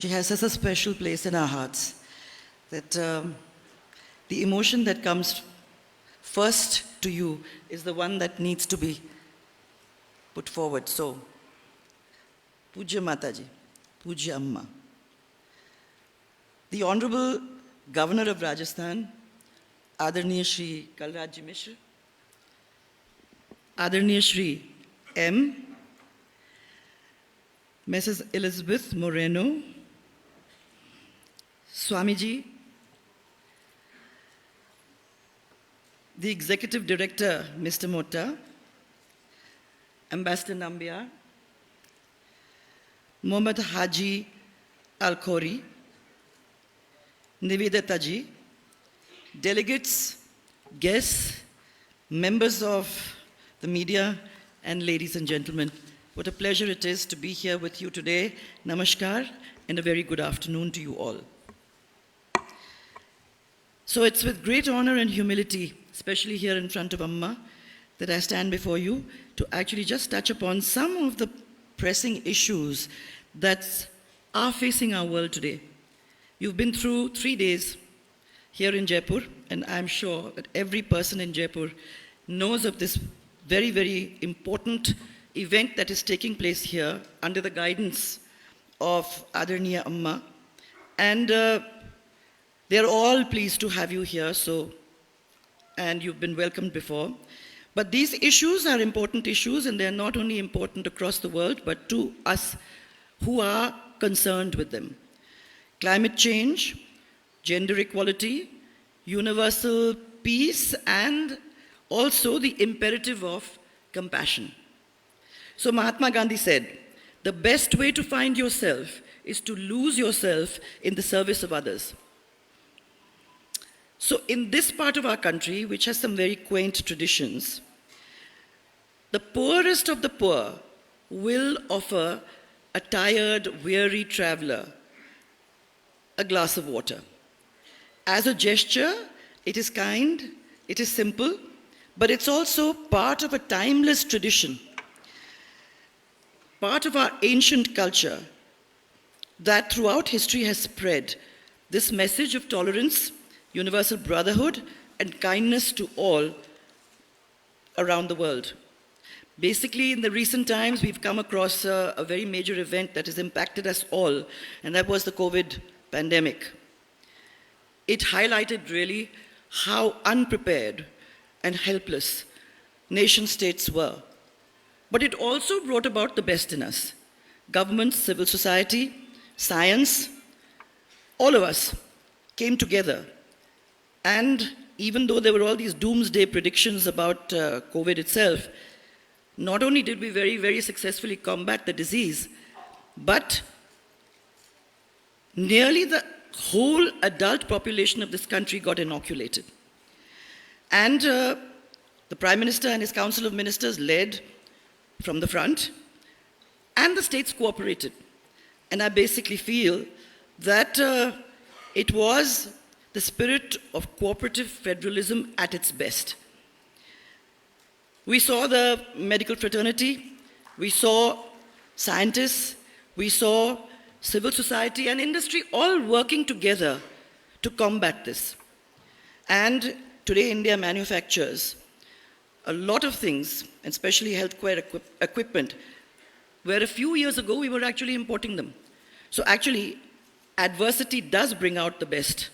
She has such a special place in our hearts that the emotion that comes first to you is the one that needs to be put forward. So, Pujya Mataji, Pujya Amma. The Honorable Governor of Rajasthan, Adarniya Shri Kalraj Mishra, Adarniya Shri M, Mrs. Elizabeth Moreno, Swamiji, the Executive Director, Mr. Mota, Ambassador Nambiar, Mohammad Haji Al-Khori, Nivedita ji, delegates, guests, members of the media, and ladies and gentlemen, what a pleasure it is to be here with you today. Namaskar, and a very good afternoon to you all. So it's with great honor and humility, especially here in front of Amma, that I stand before you to actually just touch upon some of the pressing issues that are facing our world today. You've been through 3 days here in Jaipur, and I'm sure that every person in Jaipur knows of this very, very important event that is taking place here under the guidance of Adarniya Amma. And they're all pleased to have you here, and you've been welcomed before. But these issues are important issues, and they're not only important across the world, but to us who are concerned with them. Climate change, gender equality, universal peace, and also the imperative of compassion. So Mahatma Gandhi said, the best way to find yourself is to lose yourself in the service of others. So in this part of our country, which has some very quaint traditions, the poorest of the poor will offer a tired, weary traveler a glass of water. As a gesture, it is kind, it is simple, but it's also part of a timeless tradition, part of our ancient culture that throughout history has spread this message of tolerance, universal brotherhood, and kindness to all around the world. Basically, in the recent times, we've come across a very major event that has impacted us all, and that was the COVID pandemic. It highlighted really how unprepared and helpless nation states were. But it also brought about the best in us. Governments, civil society, science, all of us came together. And even though there were all these doomsday predictions about COVID itself, not only did we very, very successfully combat the disease, but nearly the whole adult population of this country got inoculated. And the Prime Minister and his Council of Ministers led from the front, and the states cooperated. And I basically feel that it was the spirit of cooperative federalism at its best. We saw the medical fraternity, we saw scientists, we saw civil society and industry all working together to combat this. And today India manufactures a lot of things, especially healthcare equipment, where a few years ago we were actually importing them. So actually, adversity does bring out the best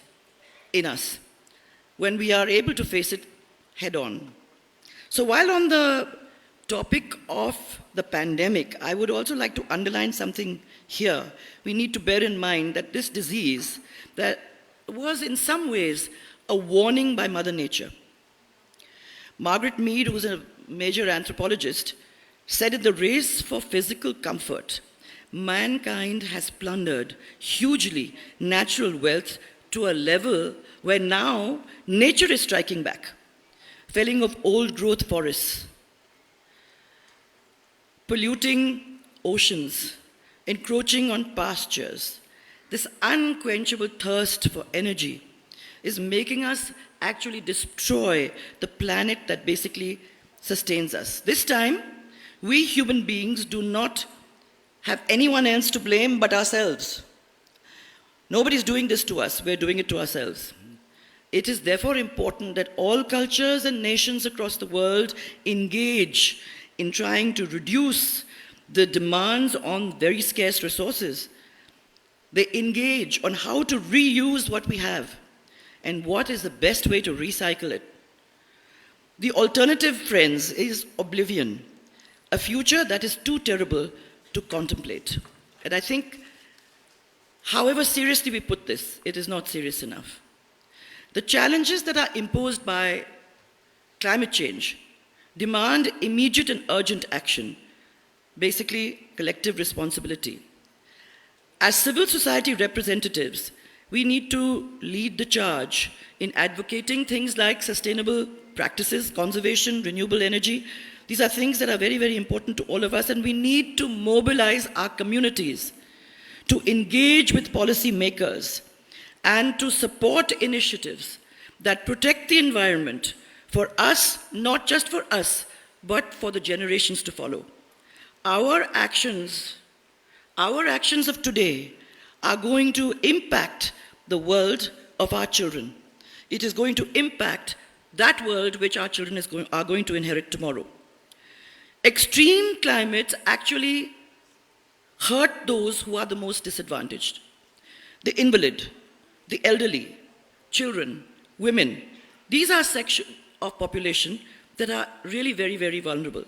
in us when we are able to face it head on. So while on the topic of the pandemic, I would also like to underline something here. We need to bear in mind that this disease that was in some ways a warning by Mother Nature. Margaret Mead, who was a major anthropologist, said in the race for physical comfort, mankind has plundered hugely natural wealth to a level where now nature is striking back, felling of old growth forests, polluting oceans, encroaching on pastures. This unquenchable thirst for energy is making us actually destroy the planet that basically sustains us. This time, we human beings do not have anyone else to blame but ourselves. Nobody's doing this to us, we're doing it to ourselves. It is therefore important that all cultures and nations across the world engage in trying to reduce the demands on very scarce resources. They engage on how to reuse what we have and what is the best way to recycle it. The alternative, friends, is oblivion, a future that is too terrible to contemplate. And I think, however seriously we put this, it is not serious enough. The challenges that are imposed by climate change demand immediate and urgent action, basically collective responsibility. As civil society representatives, we need to lead the charge in advocating things like sustainable practices, conservation, renewable energy. These are things that are very, very important to all of us, and we need to mobilize our communities to engage with policymakers and to support initiatives that protect the environment for us, not just for us, but for the generations to follow. Our actions of today are going to impact the world of our children. It is going to impact that world which our children are going to inherit tomorrow. Extreme climates actually hurt those who are the most disadvantaged. The invalid, the elderly, children, women. These are sections of population that are really very, very vulnerable.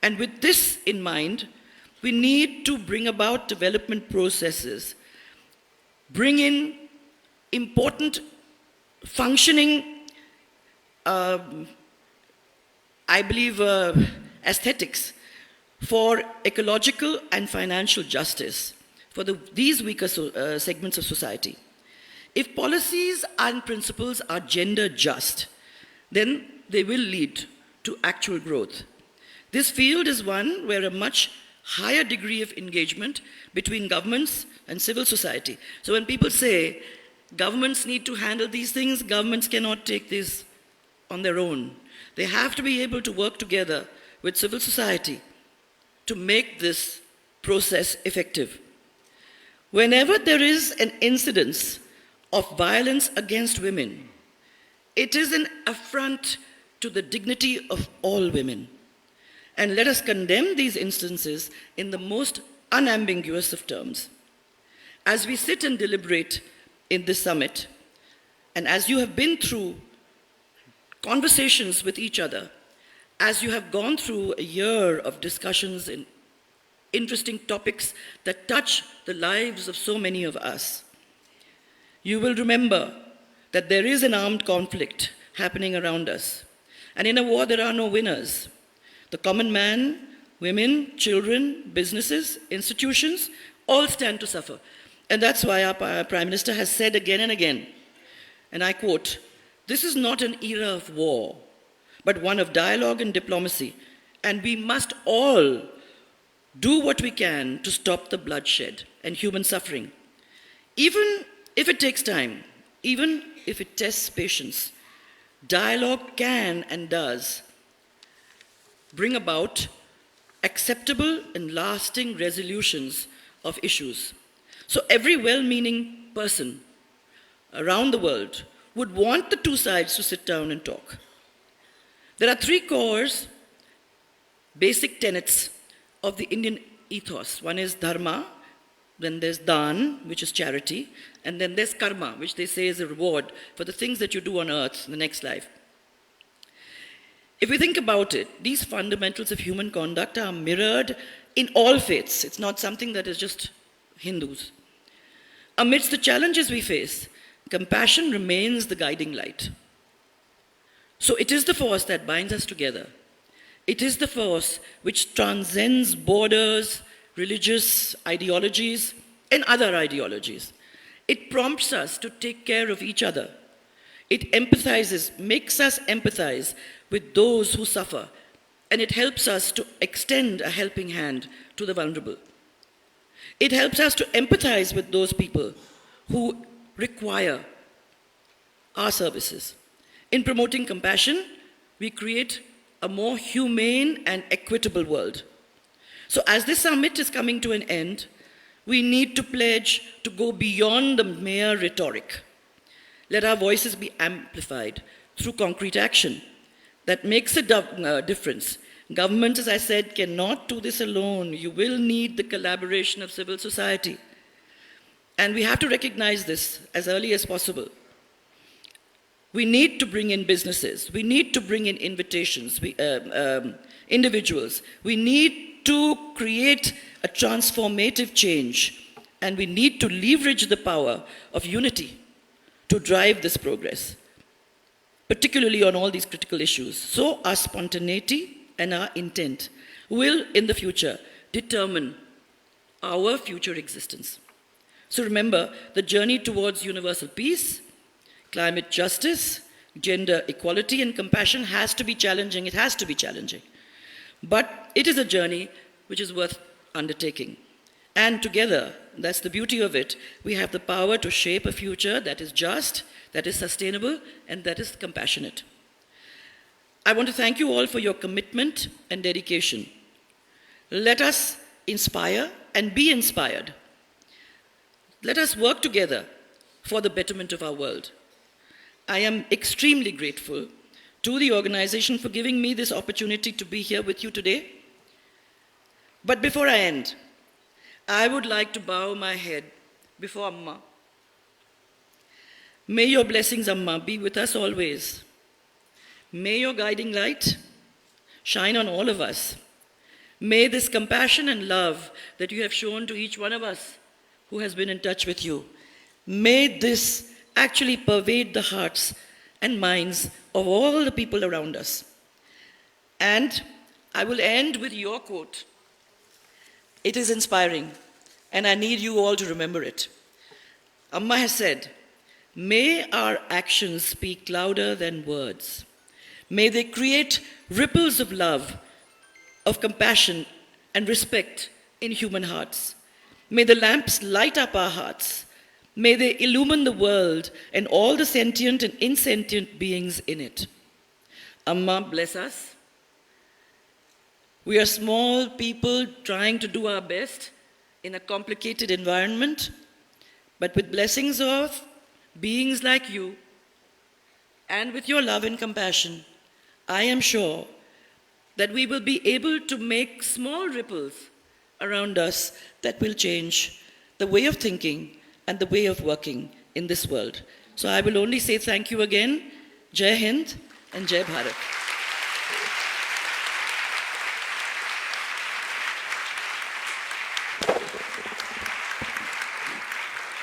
And with this in mind, we need to bring about development processes, bring in important functioning, aesthetics for ecological and financial justice for these weaker segments of society. If policies and principles are gender just, then they will lead to actual growth. This field is one where a much higher degree of engagement between governments and civil society. So when people say governments need to handle these things, governments cannot take this on their own. They have to be able to work together with civil society to make this process effective. Whenever there is an incidence of violence against women, it is an affront to the dignity of all women. And let us condemn these instances in the most unambiguous of terms. As we sit and deliberate in this summit, and as you have been through conversations with each other, as you have gone through a year of discussions in interesting topics that touch the lives of so many of us, you will remember that there is an armed conflict happening around us. And in a war, there are no winners. The common man, women, children, businesses, institutions, all stand to suffer. And that's why our Prime Minister has said again and again, and I quote, "This is not an era of war, but one of dialogue and diplomacy, and we must all do what we can to stop the bloodshed and human suffering. Even if it takes time, even if it tests patience, dialogue can and does bring about acceptable and lasting resolutions of issues." So every well-meaning person around the world would want the two sides to sit down and talk. There are three core basic tenets of the Indian ethos. One is dharma, then there's dan, which is charity, and then there's karma, which they say is a reward for the things that you do on earth in the next life. If we think about it, these fundamentals of human conduct are mirrored in all faiths. It's not something that is just Hindus. Amidst the challenges we face, compassion remains the guiding light. So it is the force that binds us together. It is the force which transcends borders, religious ideologies, and other ideologies. It prompts us to take care of each other. It empathizes, makes us empathize with those who suffer, and it helps us to extend a helping hand to the vulnerable. It helps us to empathize with those people who require our services. In promoting compassion, we create a more humane and equitable world. So as this summit is coming to an end, We need to pledge to go beyond the mere rhetoric. Let our voices be amplified through concrete action that makes a difference. Government, as I said, cannot do this alone. You will need the collaboration of civil society. And we have to recognize this as early as possible. We need to bring in businesses. We need to bring in invitations, individuals. We need to create a transformative change. And we need to leverage the power of unity to drive this progress, particularly on all these critical issues. So our spontaneity and our intent will, in the future, determine our future existence. So remember, the journey towards universal peace, climate justice, gender equality, and compassion has to be challenging. It has to be challenging. But it is a journey which is worth undertaking. And together, that's the beauty of it, we have the power to shape a future that is just, that is sustainable, and that is compassionate. I want to thank you all for your commitment and dedication. Let us inspire and be inspired. Let us work together for the betterment of our world. I am extremely grateful to the organization for giving me this opportunity to be here with you today. But before I end, I would like to bow my head before Amma. May your blessings, Amma, be with us always. May your guiding light shine on all of us. May this compassion and love that you have shown to each one of us who has been in touch with you, may this actually pervade the hearts and minds of all the people around us. And I will end with your quote. It is inspiring, and I need you all to remember it. Amma has said, may our actions speak louder than words. May they create ripples of love, of compassion and respect in human hearts. May the lamps light up our hearts. May they illumine the world and all the sentient and insentient beings in it. Amma, bless us. We are small people trying to do our best in a complicated environment, but with blessings of beings like you and with your love and compassion, I am sure that we will be able to make small ripples around us that will change the way of thinking and the way of working in this world. So I will only say thank you again. Jai Hind and Jai Bharat.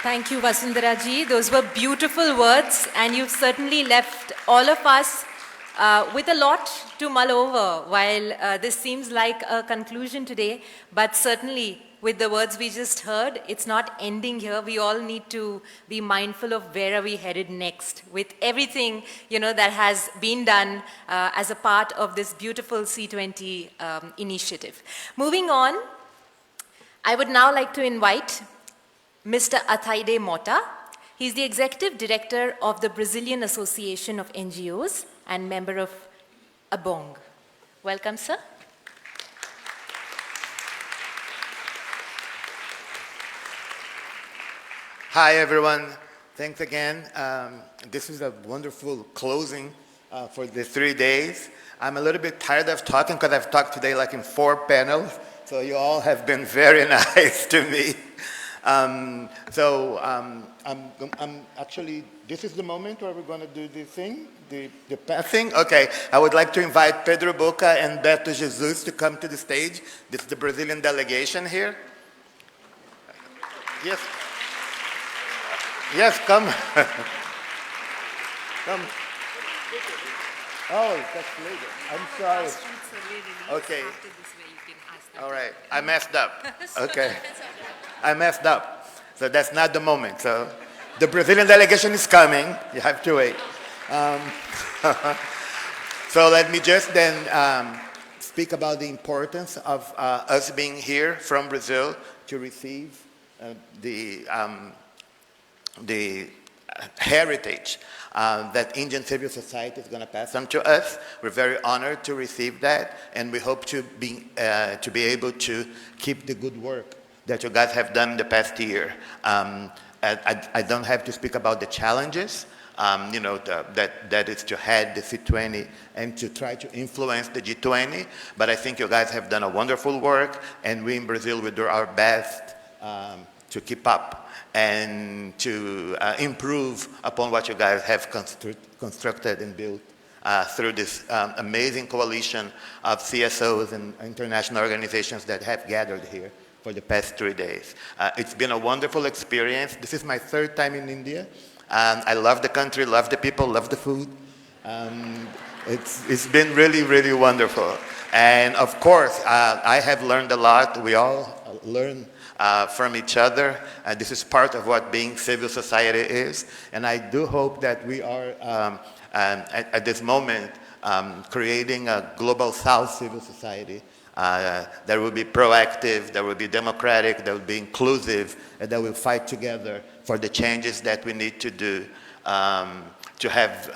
Thank you, Vasundhara ji. Those were beautiful words, and you've certainly left all of us with a lot to mull over while this seems like a conclusion today, but certainly with the words we just heard, it's not ending here. We all need to be mindful of where are we headed next with everything, that has been done as a part of this beautiful C20 initiative. Moving on, I would now like to invite Mr. Athaide Mota. He's the Executive Director of the Brazilian Association of NGOs and member of ABONG. Welcome, sir. Hi, everyone. Thanks again. This is a wonderful closing for the 3 days. I'm a little bit tired of talking because I've talked today like in 4 panels, so you all have been very nice to me. I'm actually, this is the moment where we're going to do the thing, the passing. Okay, I would like to invite Pedro Boca and Beto Jesus to come to the stage. This is the Brazilian delegation here. Yes. Yes, come. Come. Oh, that's later. I'm sorry. Okay. All right. I messed up. Okay. I messed up. So that's not the moment. So the Brazilian delegation is coming. You have to wait. So let me just then speak about the importance of us being here from Brazil to receive the heritage that Indian civil society is going to pass on to us. We're very honored to receive that, and we hope to be able to keep the good work that you guys have done in the past year. I don't have to speak about the challenges, that is to head the C20 and to try to influence the G20, but I think you guys have done a wonderful work, and we in Brazil will do our best to keep up and to improve upon what you guys have constructed and built through this amazing coalition of CSOs and international organizations that have gathered here for the past 3 days. It's been a wonderful experience. This is my 3rd time in India. I love the country, love the people, love the food. It's been really, really wonderful. And of course, I have learned a lot. We all learn from each other. This is part of what being civil society is. And I do hope that we are, at this moment, creating a global South civil society that will be proactive, that will be democratic, that will be inclusive, and that will fight together for the changes that we need to do to have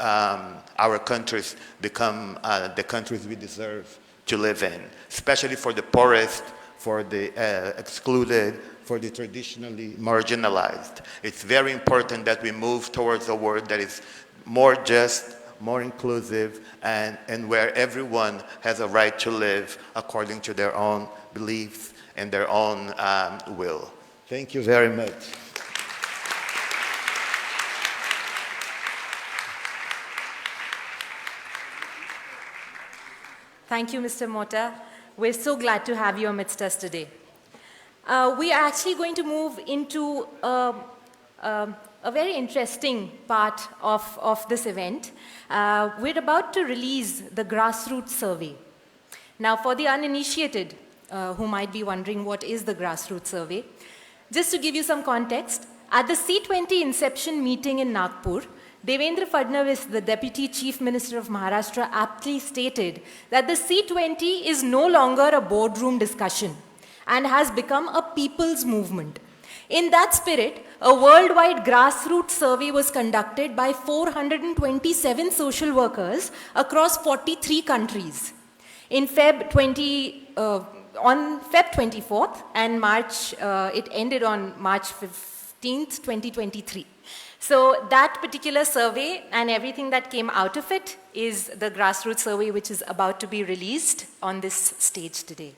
our countries become the countries we deserve to live in, especially for the poorest, for the excluded, for the traditionally marginalized. It's very important that we move towards a world that is more just, more inclusive, and where everyone has a right to live according to their own beliefs and their own will. Thank you very much. Thank you, Mr. Mota. We're so glad to have you amidst us today. We are actually going to move into a very interesting part of this event. We're about to release the grassroots survey. Now, for the uninitiated who might be wondering what is the grassroots survey, just to give you some context, at the C20 inception meeting in Nagpur, Devendra Fadnavis, the Deputy Chief Minister of Maharashtra, aptly stated that the C20 is no longer a boardroom discussion and has become a people's movement. In that spirit, a worldwide grassroots survey was conducted by 427 social workers across 43 countries. On Feb 24th and March, it ended on March 15th, 2023. So that particular survey and everything that came out of it is the grassroots survey, which is about to be released on this stage today.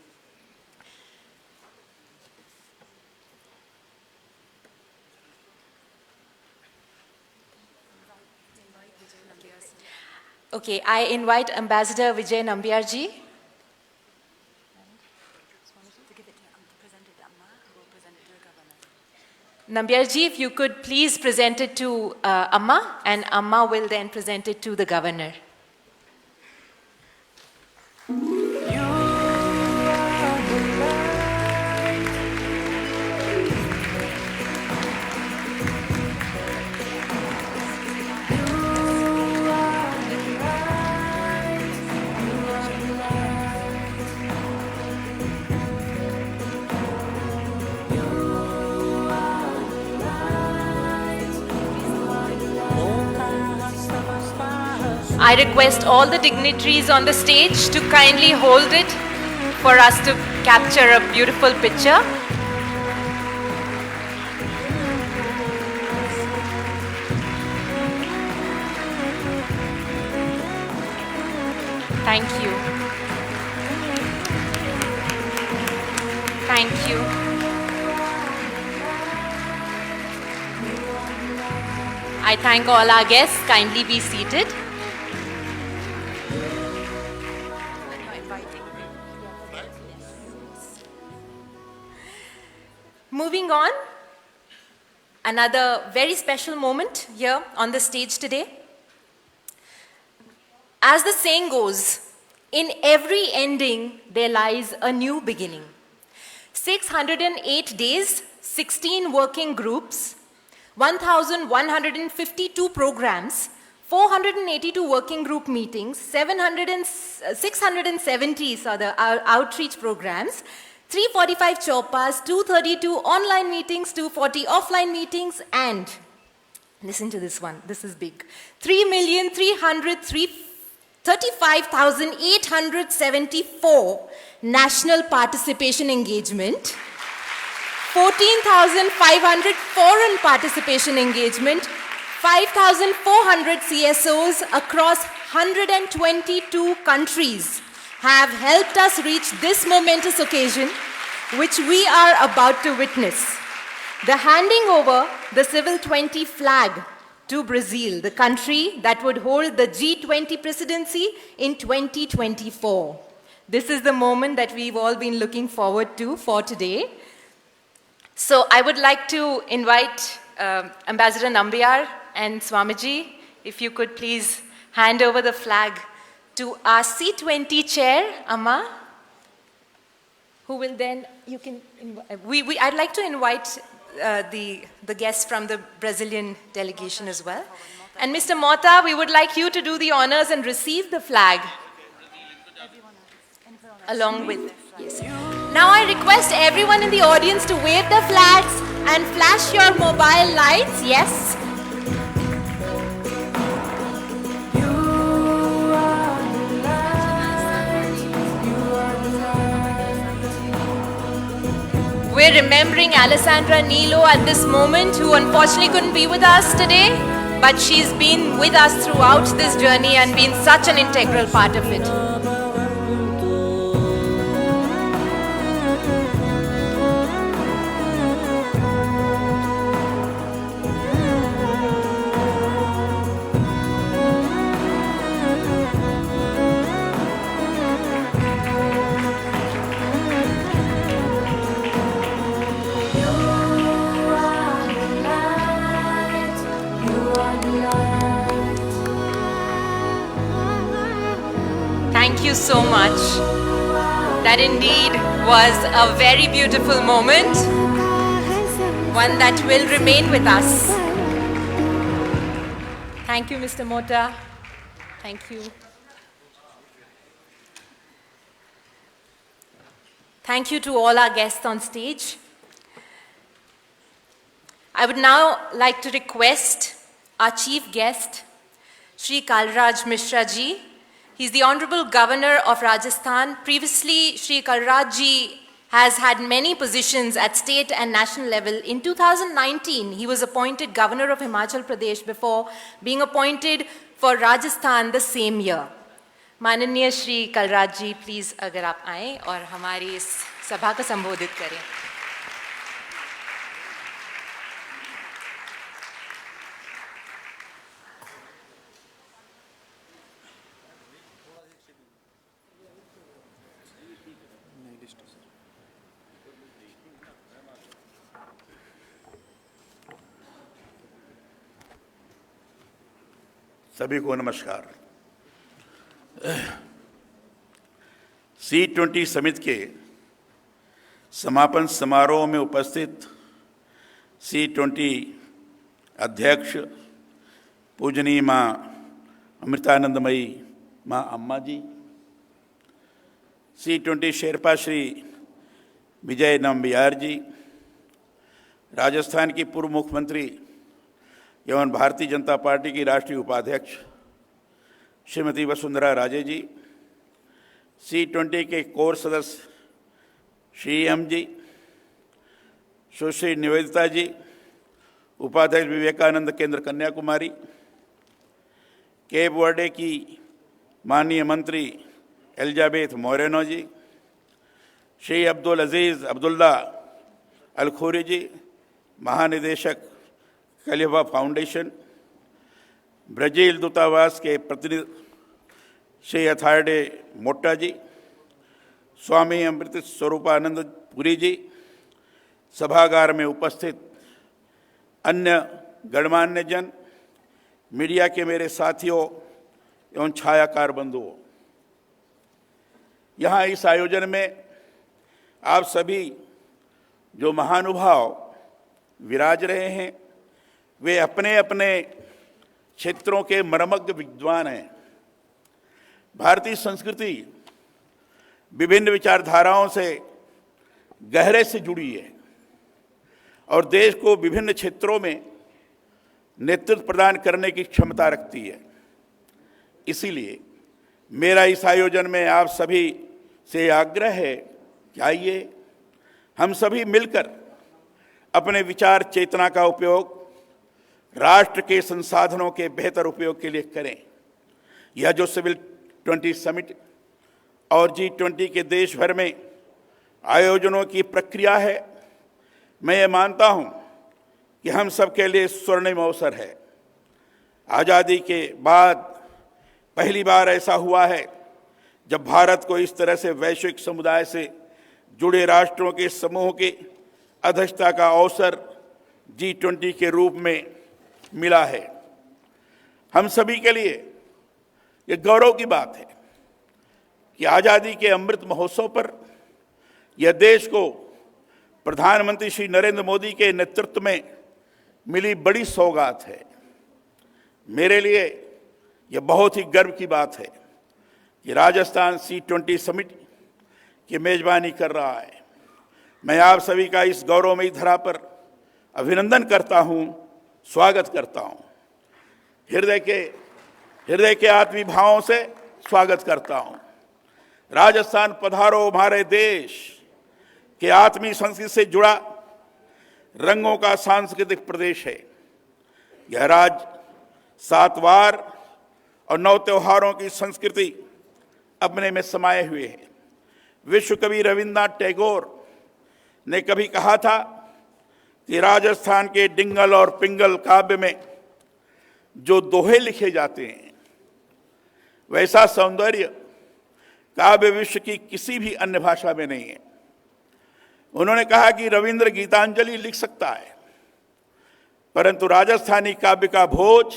Okay, I invite Ambassador Vijay Nambiar ji. Nambiar ji, if you could please present it to Amma, and Amma will then present it to the governor. I request all the dignitaries on the stage to kindly hold it for us to capture a beautiful picture. Thank you. Thank you. I thank all our guests. Kindly be seated. Moving on, another very special moment here on the stage today. As the saying goes, in every ending there lies a new beginning. 608 days, 16 working groups, 1,152 programs, 482 working group meetings, 670 outreach programs, 345 Sherpas, 232 online meetings, 240 offline meetings, and listen to this one, this is big, 3,335,874 national participation engagement, 14,500 foreign participation engagement, 5,400 CSOs across 122 countries have helped us reach this momentous occasion, which we are about to witness. The handing over the Civil 20 flag to Brazil, the country that would hold the G20 Presidency in 2024. This is the moment that we've all been looking forward to for today. So I would like to invite Ambassador Nambiar and Swamiji, if you could please hand over the flag to our C20 chair, Amma, who will then, I'd like to invite the guests from the Brazilian delegation as well. And Mr. Mota, we would like you to do the honors and receive the flag along with, yes. Now I request everyone in the audience to wave the flags and flash your mobile lights, yes. We're remembering Alessandra Nilo at this moment, who unfortunately couldn't be with us today, but she's been with us throughout this journey and been such an integral part of it. Thank you so much. That indeed was a very beautiful moment, one that will remain with us. Thank you, Mr. Mota. Thank you. Thank you to all our guests on stage. I would now like to request our chief guest, Shri Kalraj Mishra ji. He's the Honorable Governor of Rajasthan. Previously, Shri Kalraj ji has had many positions at state and national level. In 2019, he was appointed Governor of Himachal Pradesh before being appointed for Rajasthan the same year. माननीय श्री कलराज जी, please अगर आप आएं और हमारी इस सभा को संबोधित करें. सभी को नमस्कार. C20 समिट के समापन समारोह में उपस्थित C20 अध्यक्ष पूजनीय मां अमृतानंदमयी मां अम्मा जी, C20 शेरपा श्री विजय नंबियार जी, राजस्थान की पूर्व मुख्यमंत्री एवं भारतीय जनता पार्टी की राष्ट्रीय उपाध्यक्ष श्रीमती वसुंधरा राजे जी, C20 के कोर सदस्य श्री एम जी, सुश्री निवेदिता जी, उपाध्यक्ष विवेकानंद केंद्र कन्याकुमारी, केप वर्डे की माननीय मंत्री एलिजाबेथ मोरेनो जी, श्री अब्दुल अजीज़ अब्दुल्ला अलखूरी जी, महानिदेशक खलीफा फाउंडेशन, ब्राज़ील दूतावास के प्रतिनिधि श्री अथार्डे मोट्टा जी, स्वामी अमृत स्वरूपानंद पुरी जी, सभागार में उपस्थित अन्य गणमान्य जन, मीडिया के मेरे साथियों एवं छायाकार बंधुओं, यहाँ इस आयोजन में आप सभी जो महानुभाव विराज रहे हैं, वे अपने अपने क्षेत्रों के मर्मज्ञ विद्वान हैं. भारतीय संस्कृति विभिन्न विचारधाराओं से गहरे से जुड़ी है और देश को विभिन्न क्षेत्रों में नेतृत्व प्रदान करने की क्षमता रखती है. इसीलिए मेरा इस आयोजन में आप सभी से आग्रह है कि आइए हम सभी मिलकर अपने विचार चेतना का उपयोग राष्ट्र के संसाधनों के बेहतर उपयोग के लिए करें। यह जो सिविल 20 समिट और G20 के देश भर में आयोजनों की प्रक्रिया है, मैं ये मानता हूं कि हम सब के लिए स्वर्णिम अवसर है। आज़ादी के बाद पहली बार ऐसा हुआ है जब भारत को इस तरह से वैश्विक समुदाय से जुड़े राष्ट्रों के समूह की अध्यक्षता का अवसर G20 के रूप में मिला है। हम सभी के लिए ये गौरव की बात है कि आज़ादी के अमृत महोत्सव पर यह देश को प्रधानमंत्री श्री नरेंद्र मोदी के नेतृत्व में मिली बड़ी सौगात है। मेरे लिए यह बहुत ही गर्व की बात है कि राजस्थान C20 समिट की मेजबानी कर रहा है। मैं आप सभी का इस गौरवमयी धरा पर अभिनंदन करता हूं, स्वागत करता हूं। हृदय के आत्मीय भावों से स्वागत करता हूं। राजस्थान पधारो, हमारे देश के आत्मीय संस्कृति से जुड़ा रंगों का सांस्कृतिक प्रदेश है। यह राज्य 7 वार और 9 त्योहारों की संस्कृति अपने में समाये हुए है। विश्व कवि रविन्द्रनाथ टैगोर ने कभी कहा था कि राजस्थान के डिंगल और पिंगल काव्य में जो दोहे लिखे जाते हैं, वैसा सौंदर्य काव्य विश्व की किसी भी अन्य भाषा में नहीं है। उन्होंने कहा कि रविंद्र गीतांजलि लिख सकता है, परंतु राजस्थानी काव्य का भोज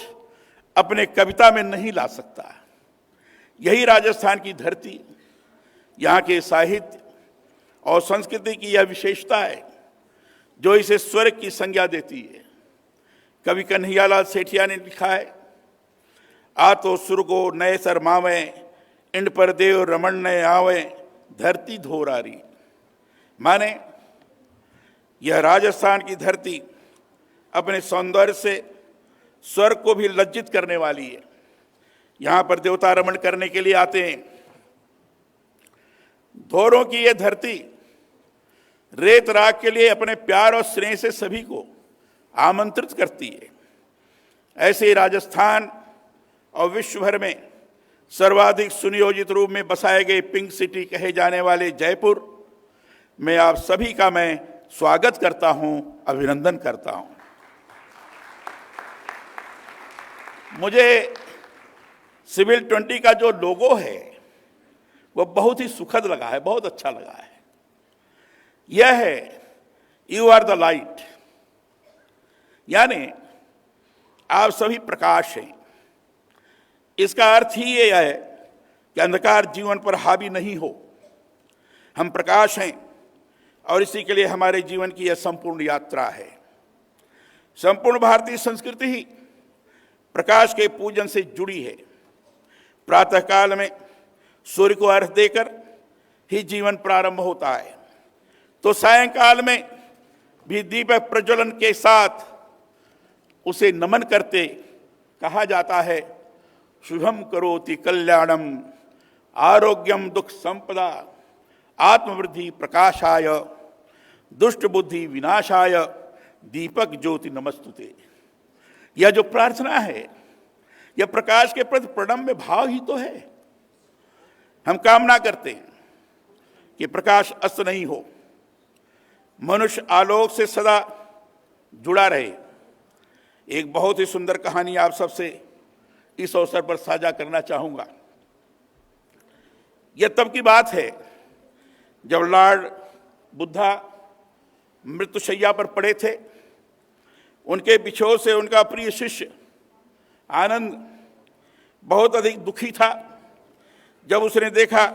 अपने कविता में नहीं ला सकता। यही राजस्थान की धरती, यहाँ के साहित्य और संस्कृति की यह विशेषता है जो इसे स्वर्ग की संज्ञा देती है। कवि कन्हैयालाल सेठिया ने लिखा है, आ तो सुरगो नए सरमावे, इंड पर देव रमण ने आवे, धरती धोरारी। माने यह राजस्थान की धरती अपने सौंदर्य से स्वर्ग को भी लज्जित करने वाली है। यहाँ पर देवता रमण करने के लिए आते हैं। धोरों की यह धरती रेत राख के लिए अपने प्यार और स्नेह से सभी को आमंत्रित करती है। ऐसे ही राजस्थान और विश्व भर में सर्वाधिक सुनियोजित रूप में बसाए गए पिंक सिटी कहे जाने वाले जयपुर में आप सभी का मैं स्वागत करता हूं, अभिनंदन करता हूं। मुझे सिविल 20 का जो लोगो है वो बहुत ही सुखद लगा है, बहुत अच्छा लगा है। यह है यू आर द लाइट, यानी आप सभी प्रकाश हैं। इसका अर्थ ही यह है कि अंधकार जीवन पर हावी नहीं हो। हम प्रकाश हैं और इसी के लिए हमारे जीवन की यह संपूर्ण यात्रा है। संपूर्ण भारतीय संस्कृति ही प्रकाश के पूजन से जुड़ी है। प्रातःकाल में सूर्य को अर्घ्य देकर ही जीवन प्रारंभ होता है, तो सायंकाल में भी दीपक प्रज्वलन के साथ उसे नमन करते कहा जाता है, शुभम करोति कल्याणम आरोग्यम दुख संपदा आत्मवृद्धि प्रकाशाय दुष्ट बुद्धि विनाशाय दीपक ज्योति नमस्तुते। यह जो प्रार्थना है, यह प्रकाश के प्रति प्रणम्य भाव ही तो है। हम कामना करते हैं कि प्रकाश अस्त नहीं हो, मनुष्य आलोक से सदा जुड़ा रहे। एक बहुत ही सुंदर कहानी आप सबसे इस अवसर पर साझा करना चाहूंगा। यह तब की बात है जब लॉर्ड बुद्धा मृत्युशैया पर पड़े थे। उनके बिछोह से उनका प्रिय शिष्य आनंद बहुत अधिक दुखी था। जब उसने देखा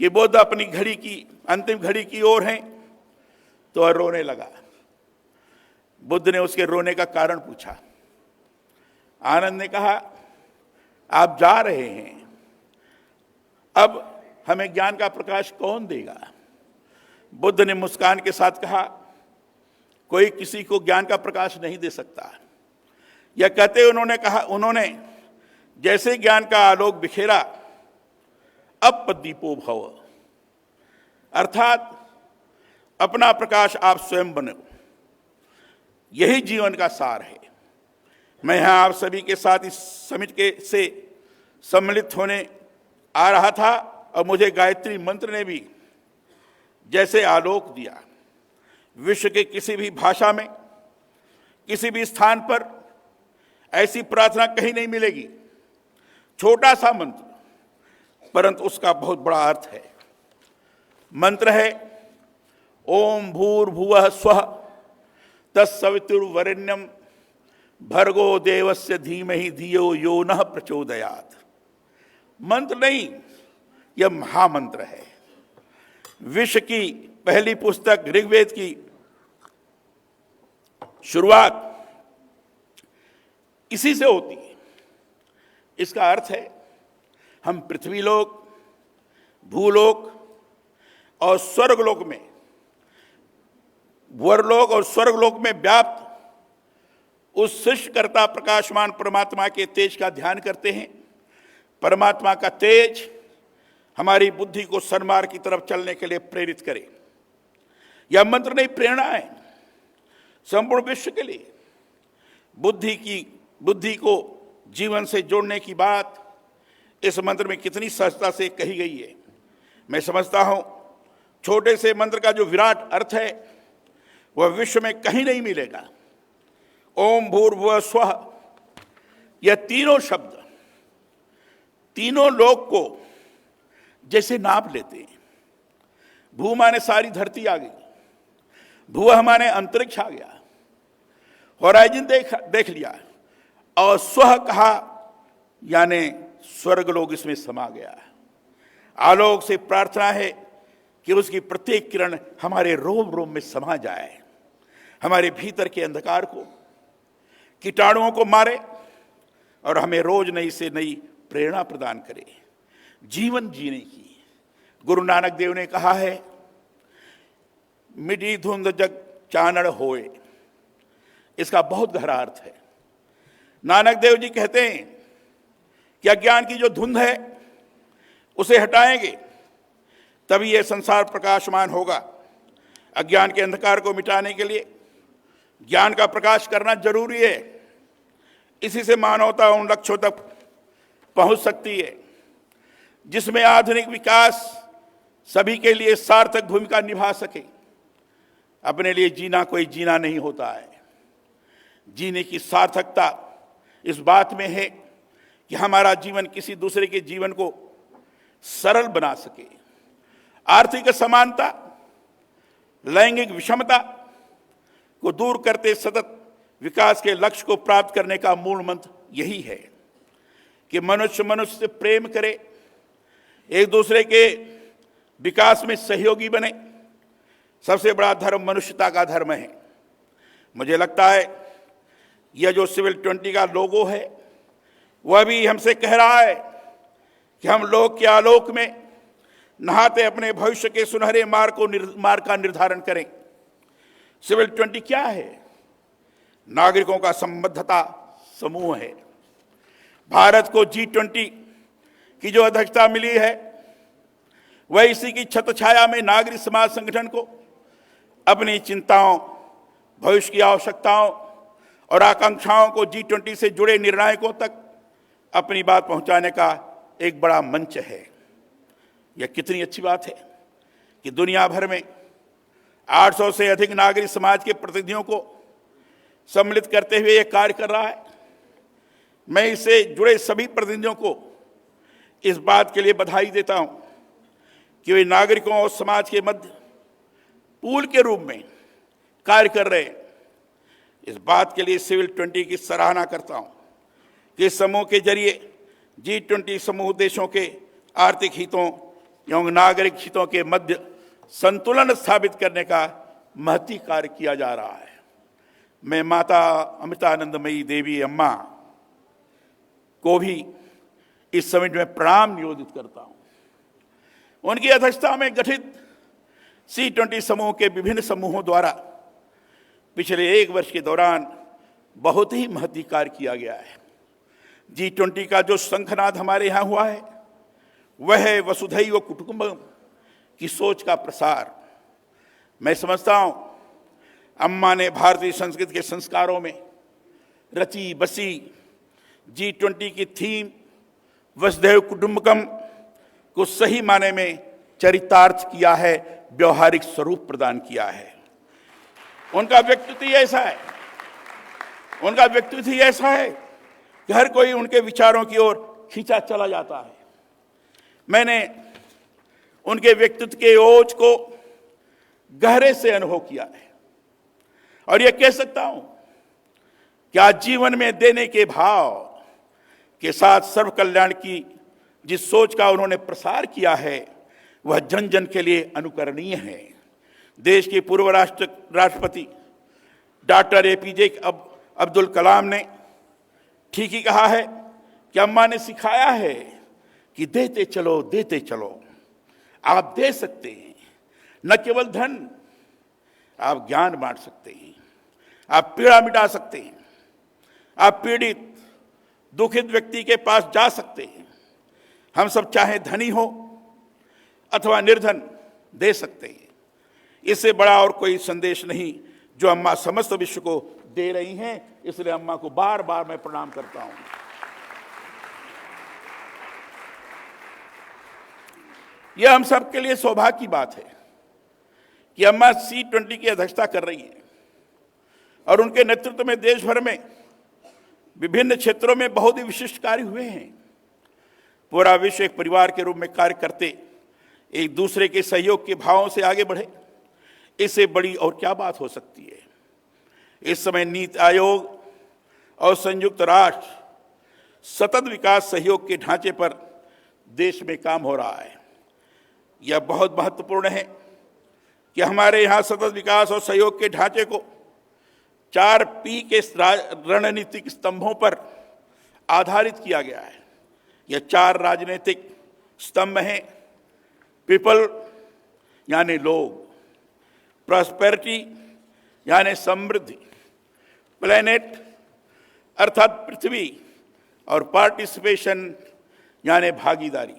कि बुद्ध अपनी घड़ी की अंतिम घड़ी की ओर हैं, तो वह रोने लगा। बुद्ध ने उसके रोने का कारण पूछा। आनंद ने कहा, आप जा रहे हैं, अब हमें ज्ञान का प्रकाश कौन देगा? बुद्ध ने मुस्कान के साथ कहा, कोई किसी को ज्ञान का प्रकाश नहीं दे सकता। यह कहते उन्होंने जैसे ज्ञान का आलोक बिखेरा, अब दीपो भव, अर्थात अपना प्रकाश आप स्वयं बनो। यही जीवन का सार है। मैं यहाँ आप सभी के साथ इस समिट के से सम्मिलित होने आ रहा था और मुझे गायत्री मंत्र ने भी जैसे आलोक दिया। विश्व के किसी भी भाषा में, किसी भी स्थान पर ऐसी प्रार्थना कहीं नहीं मिलेगी। छोटा सा मंत्र, परंतु उसका बहुत बड़ा अर्थ है। मंत्र है ओम भूर्भुवः स्वः तत्सवितुर्वरेण्यं भर्गो देवस्य धीमहि धियो यो नः प्रचोदयात्। मंत्र नहीं, यह महामंत्र है। विश्व की पहली पुस्तक ऋग्वेद की शुरुआत इसी से होती है। इसका अर्थ है हम पृथ्वीलोक, भूलोक और स्वर्गलोक में, वरलोक और स्वर्गलोक में व्याप्त उस सृष्टिकर्ता प्रकाशमान परमात्मा के तेज का ध्यान करते हैं। परमात्मा का तेज हमारी बुद्धि को सन्मार्ग की तरफ चलने के लिए प्रेरित करे। यह मंत्र नहीं, प्रेरणा है संपूर्ण विश्व के लिए। बुद्धि को जीवन से जोड़ने की बात इस मंत्र में कितनी सहजता से कही गई है। मैं समझता हूं छोटे से मंत्र का जो विराट अर्थ है वह विश्व में कहीं नहीं मिलेगा। ओम भूर्भुवः स्वः, यह तीनों शब्द तीनों लोक को जैसे नाप लेते हैं। भू माने सारी धरती आ गई, भुवः माने अंतरिक्ष आ गया, होराइजन देख लिया, और स्वः कहा यानी स्वर्गलोक इसमें समा गया। आलोक से प्रार्थना है कि उसकी प्रत्येक किरण हमारे रोम रोम में समा जाए, हमारे भीतर के अंधकार को, कीटाणुओं को मारे और हमें रोज नई से नई प्रेरणा प्रदान करे जीवन जीने की। गुरु नानक देव ने कहा है मिटी धुंध जग चानड़ होए। इसका बहुत गहरा अर्थ है। नानक देव जी कहते हैं कि अज्ञान की जो धुंध है उसे हटाएंगे तभी यह संसार प्रकाशमान होगा। अज्ञान के अंधकार को मिटाने के लिए ज्ञान का प्रकाश करना जरूरी है। इसी से मानवता उन लक्ष्यों तक पहुंच सकती है जिसमें आधुनिक विकास सभी के लिए सार्थक भूमिका निभा सके। अपने लिए जीना कोई जीना नहीं होता है। जीने की सार्थकता इस बात में है कि हमारा जीवन किसी दूसरे के जीवन को सरल बना सके। आर्थिक समानता, लैंगिक विषमता को दूर करते सतत विकास के लक्ष्य को प्राप्त करने का मूल मंत्र यही है कि मनुष्य मनुष्य से प्रेम करे, एक दूसरे के विकास में सहयोगी बने। सबसे बड़ा धर्म मनुष्यता का धर्म है। मुझे लगता है यह जो सिविल 20 का लोगो है वह भी हमसे कह रहा है कि हम लोग के आलोक में नहाते अपने भविष्य के सुनहरे मार्ग का निर्धारण करें। सिविल 20 क्या है? नागरिकों का संबद्धता समूह है। भारत को G20 की जो अध्यक्षता मिली है वह इसी की छत्रछाया में नागरिक समाज संगठन को अपनी चिंताओं, भविष्य की आवश्यकताओं और आकांक्षाओं को G20 से जुड़े निर्णायकों तक अपनी बात पहुंचाने का एक बड़ा मंच है। यह कितनी अच्छी बात है कि दुनिया भर में 800 से अधिक नागरिक समाज के प्रतिनिधियों को सम्मिलित करते हुए यह कार्य कर रहा है। मैं इससे जुड़े सभी प्रतिनिधियों को इस बात के लिए बधाई देता हूं कि वे नागरिकों और समाज के मध्य पूल के रूप में कार्य कर रहे हैं। इस बात के लिए सिविल 20 की सराहना करता हूं कि इस समूह के जरिए G20 समूह देशों के आर्थिक हितों एवं नागरिक हितों के मध्य संतुलन स्थापित करने का महती कार्य किया जा रहा है। मैं माता अमृतानंदमयी देवी अम्मा को भी इस समिट में प्रणाम निवेदित करता हूं। उनकी अध्यक्षता में गठित C20 समूह के विभिन्न समूहों द्वारा पिछले 1 वर्ष के दौरान बहुत ही महती कार्य किया गया है। G20 का जो शंखनाद हमारे यहाँ हुआ है वह है वसुधैव कुटुंबकम की सोच का प्रसार। मैं समझता हूँ अम्मा ने भारतीय संस्कृति के संस्कारों में रची बसी G20 की थीम वसुधैव कुटुंबकम को सही माने में चरितार्थ किया है, व्यवहारिक स्वरूप प्रदान किया है। उनका व्यक्तित्व ही ऐसा है, उनका व्यक्तित्व ही ऐसा है कि हर कोई उनके विचारों की ओर खींचा चला जाता है। मैंने उनके व्यक्तित्व के ओज को गहरे से अनुभव किया है और यह कह सकता हूं कि आज जीवन में देने के भाव के साथ सर्व कल्याण की जिस सोच का उन्होंने प्रसार किया है वह जन जन के लिए अनुकरणीय है। देश के पूर्व राष्ट्रपति डॉक्टर APJ अब्दुल कलाम ने ठीक ही कहा है कि अम्मा ने सिखाया है कि देते चलो, आप दे सकते हैं। न केवल धन, आप ज्ञान बांट सकते हैं, आप पीड़ा मिटा सकते हैं, आप पीड़ित दुखित व्यक्ति के पास जा सकते हैं। हम सब चाहे धनी हो अथवा निर्धन दे सकते हैं। इससे बड़ा और कोई संदेश नहीं जो अम्मा समस्त विश्व को दे रही हैं। इसलिए अम्मा को बार बार मैं प्रणाम करता हूं। यह हम सब के लिए सौभाग्य की बात है कि अम्मा C20 की अध्यक्षता कर रही है और उनके नेतृत्व में देश भर में विभिन्न क्षेत्रों में बहुत ही विशिष्ट कार्य हुए हैं। पूरा विश्व एक परिवार के रूप में कार्य करते एक दूसरे के सहयोग के भावों से आगे बढ़े, इससे बड़ी और क्या बात हो सकती है। इस समय नीति आयोग और संयुक्त राष्ट्र सतत विकास सहयोग के ढांचे पर देश में काम हो रहा है। यह बहुत महत्वपूर्ण है कि हमारे यहाँ सतत विकास और सहयोग के ढांचे को 4P के रणनीतिक स्तंभों पर आधारित किया गया है। यह 4 राजनीतिक स्तंभ हैं। पीपल यानी लोग, प्रॉस्पेरिटी यानी समृद्धि, प्लेनेट अर्थात पृथ्वी और पार्टिसिपेशन यानी भागीदारी।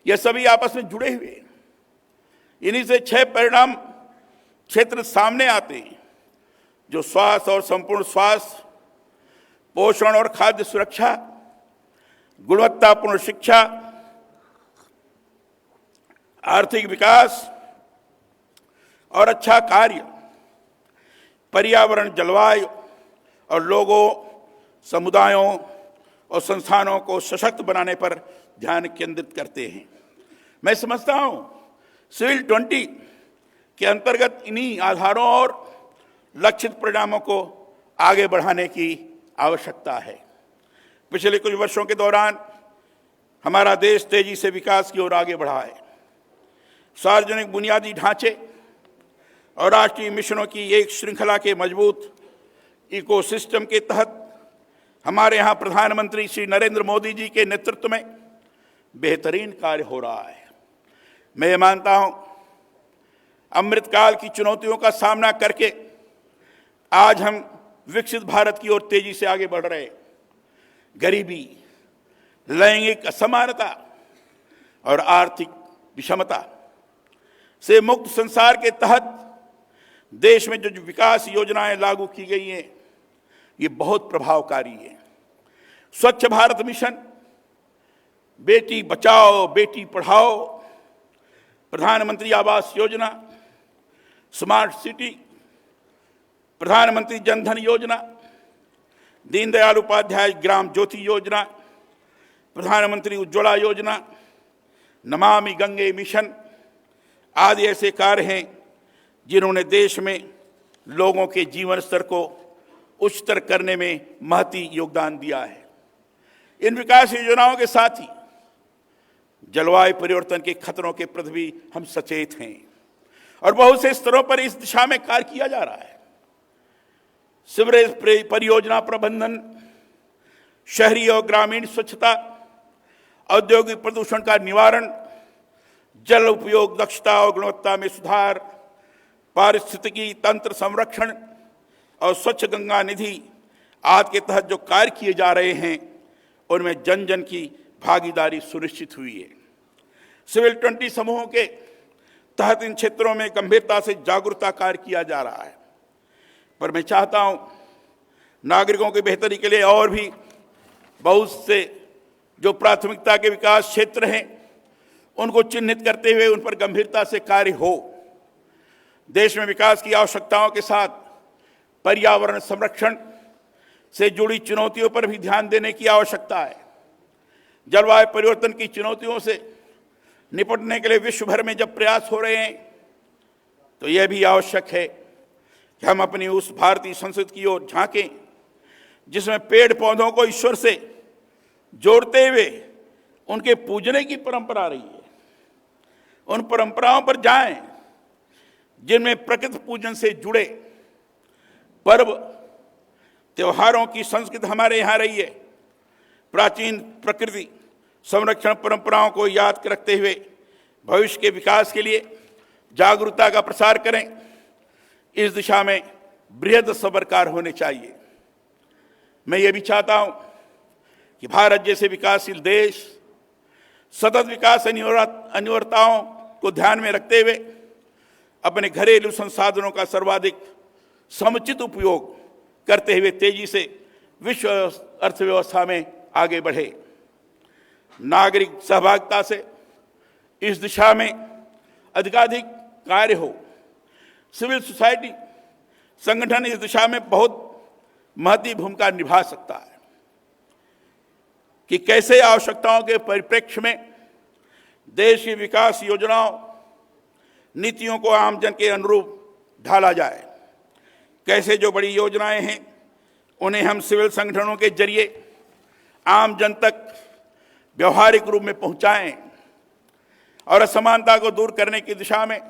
यह सभी आपस में जुड़े हुए हैं। इन्हीं से 6 परिणाम क्षेत्र सामने आते हैं जो स्वास्थ्य और संपूर्ण स्वास्थ्य, पोषण और खाद्य सुरक्षा, गुणवत्तापूर्ण शिक्षा, आर्थिक विकास और अच्छा कार्य, पर्यावरण, जलवायु और लोगों, समुदायों और संस्थानों को सशक्त बनाने पर ध्यान केंद्रित करते हैं। मैं समझता हूं सिविल 20 के अंतर्गत इन्हीं आधारों और लक्षित परिणामों को आगे बढ़ाने की आवश्यकता है। पिछले कुछ वर्षों के दौरान हमारा देश तेजी से विकास की ओर आगे बढ़ा है। सार्वजनिक बुनियादी ढांचे और राष्ट्रीय मिशनों की एक श्रृंखला के मजबूत इकोसिस्टम के तहत हमारे यहाँ प्रधानमंत्री श्री नरेंद्र मोदी जी के नेतृत्व में बेहतरीन कार्य हो रहा है। मैं ये मानता हूँ अमृतकाल की चुनौतियों का सामना करके आज हम विकसित भारत की ओर तेजी से आगे बढ़ रहे हैं। गरीबी, लैंगिक असमानता और आर्थिक विषमता से मुक्त संसार के तहत देश में जो विकास योजनाएं लागू की गई हैं ये बहुत प्रभावकारी है। स्वच्छ भारत मिशन, बेटी बचाओ बेटी पढ़ाओ, प्रधानमंत्री आवास योजना, स्मार्ट सिटी, प्रधानमंत्री जन धन योजना, दीनदयाल उपाध्याय ग्राम ज्योति योजना, प्रधानमंत्री उज्ज्वला योजना, नमामि गंगे मिशन आदि ऐसे कार्य हैं जिन्होंने देश में लोगों के जीवन स्तर को उच्चतर करने में महती योगदान दिया है। इन विकास योजनाओं के साथ ही जलवायु परिवर्तन के खतरों के प्रति भी हम सचेत हैं और बहुत से स्तरों पर इस दिशा में कार्य किया जा रहा है। सीवरेज परियोजना प्रबंधन, शहरी और ग्रामीण स्वच्छता, औद्योगिक प्रदूषण का निवारण, जल उपयोग दक्षता और गुणवत्ता में सुधार, पारिस्थितिकी तंत्र संरक्षण और स्वच्छ गंगा निधि आदि के तहत जो कार्य किए जा रहे हैं उनमें जन जन की भागीदारी सुनिश्चित हुई है। सिविल 20 समूहों के तहत इन क्षेत्रों में गंभीरता से जागरूकता कार्य किया जा रहा है। पर मैं चाहता हूं नागरिकों की बेहतरी के लिए और भी बहुत से जो प्राथमिकता के विकास क्षेत्र हैं उनको चिन्हित करते हुए उन पर गंभीरता से कार्य हो। देश में विकास की आवश्यकताओं के साथ पर्यावरण संरक्षण से जुड़ी चुनौतियों पर भी ध्यान देने की आवश्यकता है। जलवायु परिवर्तन की चुनौतियों से निपटने के लिए विश्व भर में जब प्रयास हो रहे हैं तो यह भी आवश्यक है कि हम अपनी उस भारतीय संस्कृति की ओर झांकें जिसमें पेड़ पौधों को ईश्वर से जोड़ते हुए उनके पूजने की परंपरा रही है। उन परंपराओं पर जाएं जिनमें प्रकृति पूजन से जुड़े पर्व त्योहारों की संस्कृति हमारे यहाँ रही है। प्राचीन प्रकृति संरक्षण परंपराओं को याद रखते हुए भविष्य के विकास के लिए जागरूकता का प्रसार करें। इस दिशा में बृहद सरकार होने चाहिए। मैं ये भी चाहता हूं कि भारत जैसे विकासशील देश सतत विकास अनिवार्यताओं को ध्यान में रखते हुए अपने घरेलू संसाधनों का सर्वाधिक समुचित उपयोग करते हुए तेजी से विश्व अर्थव्यवस्था में आगे बढ़े। नागरिक सहभागिता से इस दिशा में अधिकाधिक कार्य हो। सिविल सोसाइटी संगठन इस दिशा में बहुत महत्वपूर्ण भूमिका निभा सकता है कि कैसे आवश्यकताओं के परिप्रेक्ष्य में देश की विकास योजनाओं नीतियों को आम जन के अनुरूप ढाला जाए। कैसे जो बड़ी योजनाएं हैं उन्हें हम सिविल संगठनों के जरिए आम जन तक व्यवहारिक रूप में पहुंचाएं और असमानता को दूर करने की दिशा में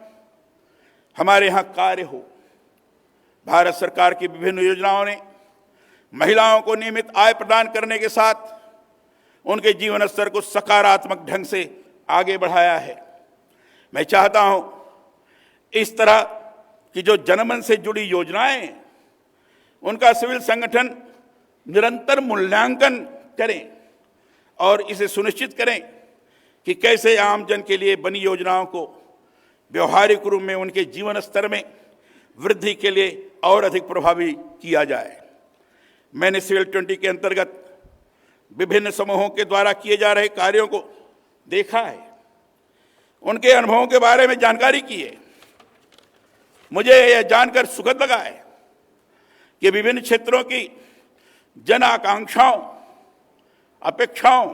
हमारे यहाँ कार्य हो। भारत सरकार की विभिन्न योजनाओं ने महिलाओं को नियमित आय प्रदान करने के साथ उनके जीवन स्तर को सकारात्मक ढंग से आगे बढ़ाया है। मैं चाहता हूं इस तरह की जो जनमन से जुड़ी योजनाएं हैं उनका सिविल संगठन निरंतर मूल्यांकन करें और इसे सुनिश्चित करें कि कैसे आम जन के लिए बनी योजनाओं को व्यवहारिक रूप में उनके जीवन स्तर में वृद्धि के लिए और अधिक प्रभावी किया जाए। मैंने सिविल 20 के अंतर्गत विभिन्न समूहों के द्वारा किए जा रहे कार्यों को देखा है, उनके अनुभवों के बारे में जानकारी की है। मुझे यह जानकर सुखद लगा है कि विभिन्न क्षेत्रों की जन आकांक्षाओं, अपेक्षाओं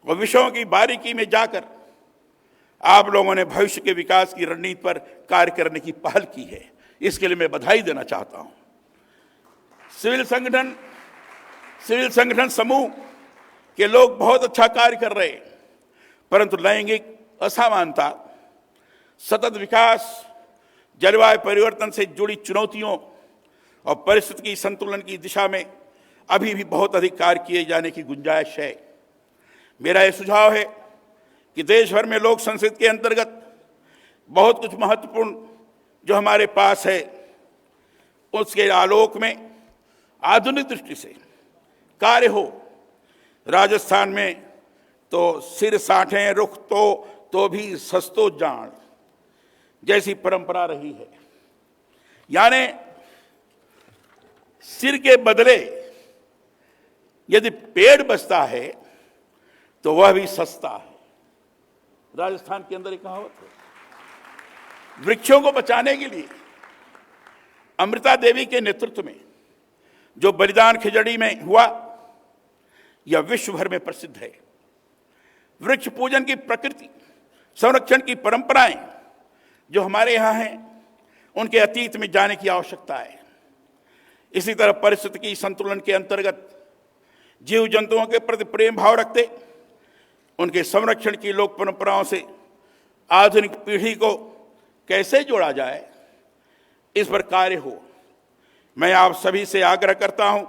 और विषयों की बारीकी में जाकर आप लोगों ने भविष्य के विकास की रणनीति पर कार्य करने की पहल की है। इसके लिए मैं बधाई देना चाहता हूं। सिविल संगठन समूह के लोग बहुत अच्छा कार्य कर रहे हैं, परंतु लैंगिक असमानता, सतत विकास, जलवायु परिवर्तन से जुड़ी चुनौतियों और परिस्थिति संतुलन की दिशा में अभी भी बहुत अधिक कार्य किए जाने की गुंजाइश है। मेरा यह सुझाव है कि देश भर में लोक संस्कृति के अंतर्गत बहुत कुछ महत्वपूर्ण जो हमारे पास है उसके आलोक में आधुनिक दृष्टि से कार्य हो। राजस्थान में तो सिर साठे रुख तो भी सस्तो जान जैसी परंपरा रही है, यानी सिर के बदले यदि पेड़ बचता है तो वह भी सस्ता है। राजस्थान के अंदर एक कहावत है। वृक्षों को बचाने के लिए अमृता देवी के नेतृत्व में जो बलिदान खिजड़ी में हुआ यह विश्व भर में प्रसिद्ध है। वृक्ष पूजन की प्रकृति संरक्षण की परंपराएं जो हमारे यहाँ हैं उनके अतीत में जाने की आवश्यकता है। इसी तरह परिस्थिति संतुलन के अंतर्गत जीव जंतुओं के प्रति प्रेम भाव रखते उनके संरक्षण की लोक परंपराओं से आधुनिक पीढ़ी को कैसे जोड़ा जाए, इस पर कार्य हो। मैं आप सभी से आग्रह करता हूं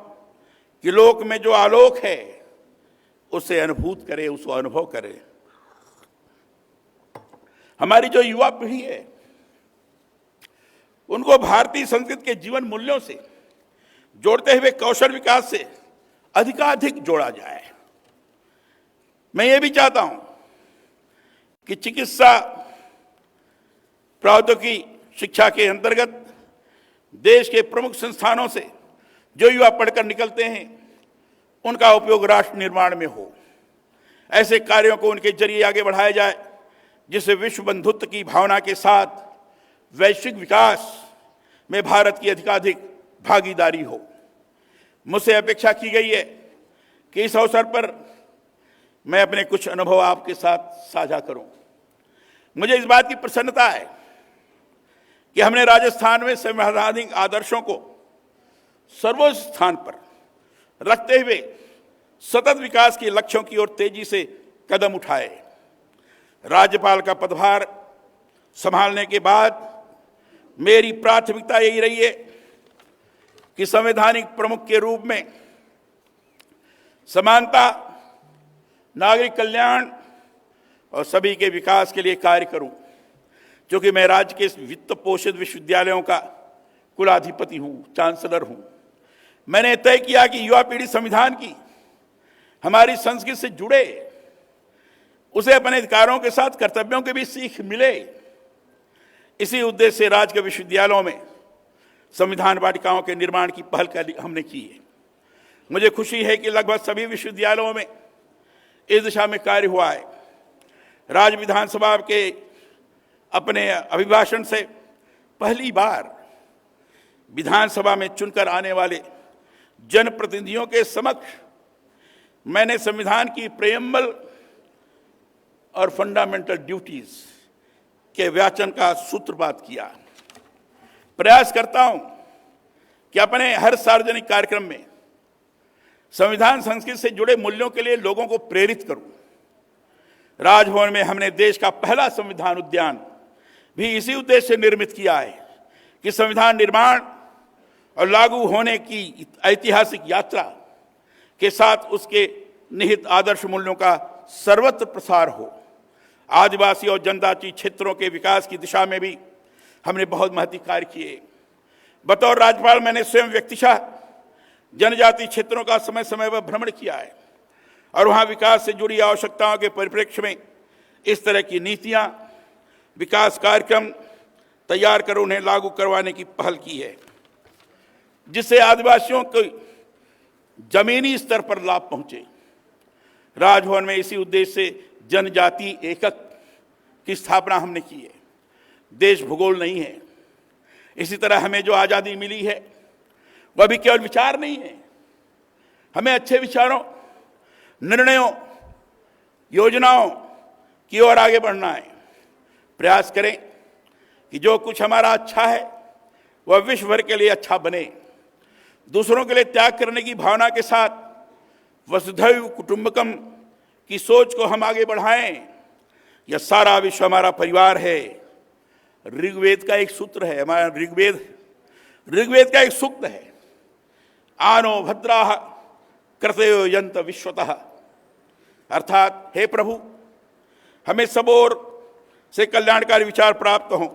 कि लोक में जो आलोक है उसे अनुभूत करें, उसको अनुभव करें। हमारी जो युवा पीढ़ी है उनको भारतीय संस्कृति के जीवन मूल्यों से जोड़ते हुए कौशल विकास से अधिकाधिक जोड़ा जाए। मैं ये भी चाहता हूं कि चिकित्सा प्रौद्योगिकी शिक्षा के अंतर्गत देश के प्रमुख संस्थानों से जो युवा पढ़कर निकलते हैं उनका उपयोग राष्ट्र निर्माण में हो। ऐसे कार्यों को उनके जरिए आगे बढ़ाया जाए जिससे विश्व बंधुत्व की भावना के साथ वैश्विक विकास में भारत की अधिकाधिक भागीदारी हो। मुझसे अपेक्षा की गई है कि इस अवसर पर मैं अपने कुछ अनुभव आपके साथ साझा करूं। मुझे इस बात की प्रसन्नता है कि हमने राजस्थान में संवैधानिक आदर्शों को सर्वोच्च स्थान पर रखते हुए सतत विकास के लक्ष्यों की ओर तेजी से कदम उठाए। राज्यपाल का पदभार संभालने के बाद मेरी प्राथमिकता यही रही है कि संवैधानिक प्रमुख के रूप में समानता, नागरिक कल्याण और सभी के विकास के लिए कार्य करूं। क्योंकि मैं राज्य के वित्त पोषित विश्वविद्यालयों का कुलाधिपति हूं, चांसलर हूं। मैंने तय किया कि युवा पीढ़ी संविधान की हमारी संस्कृति से जुड़े, उसे अपने अधिकारों के साथ कर्तव्यों के भी सीख मिले। इसी उद्देश्य से राज्य के विश्वविद्यालयों में संविधान वाटिकाओं के निर्माण की पहल हमने की है। मुझे खुशी है कि लगभग सभी विश्वविद्यालयों में इस दिशा में कार्य हुआ है। राज्य विधानसभा के अपने अभिभाषण से पहली बार विधानसभा में चुनकर आने वाले जनप्रतिनिधियों के समक्ष मैंने संविधान की प्रेम्बल और फंडामेंटल ड्यूटीज के वाचन का सूत्रपात किया। प्रयास करता हूं कि अपने हर सार्वजनिक कार्यक्रम में संविधान संस्कृति से जुड़े मूल्यों के लिए लोगों को प्रेरित करूं। राजभवन में हमने देश का पहला संविधान उद्यान भी इसी उद्देश्य से निर्मित किया है कि संविधान निर्माण और लागू होने की ऐतिहासिक यात्रा के साथ उसके निहित आदर्श मूल्यों का सर्वत्र प्रसार हो। आदिवासी और जनजातीय क्षेत्रों के विकास की दिशा में भी हमने बहुत महत्वपूर्ण कार्य किए। बतौर राज्यपाल मैंने स्वयं व्यक्तिशः जनजातीय क्षेत्रों का समय समय पर भ्रमण किया है और वहाँ विकास से जुड़ी आवश्यकताओं के परिप्रेक्ष्य में इस तरह की नीतियाँ, विकास कार्यक्रम तैयार कर उन्हें लागू करवाने की पहल की है, जिससे आदिवासियों को जमीनी स्तर पर लाभ पहुँचे। राजभवन में इसी उद्देश्य से जनजाति एकक की स्थापना हमने की है। देश भूगोल नहीं है। इसी तरह हमें जो आज़ादी मिली है वह भी केवल विचार नहीं है। हमें अच्छे विचारों, निर्णयों, योजनाओं की ओर आगे बढ़ना है। प्रयास करें कि जो कुछ हमारा अच्छा है वह विश्व भर के लिए अच्छा बने। दूसरों के लिए त्याग करने की भावना के साथ वसुधैव कुटुंबकम की सोच को हम आगे बढ़ाएं। यह सारा विश्व हमारा परिवार है। ऋग्वेद का एक सूत्र है, हमारा ऋग्वेद का एक सूक्त है, आनो भद्राः कृतयो यन्त विश्वतः। अर्थात हे प्रभु, हमें सब ओर से कल्याणकारी विचार प्राप्त हों।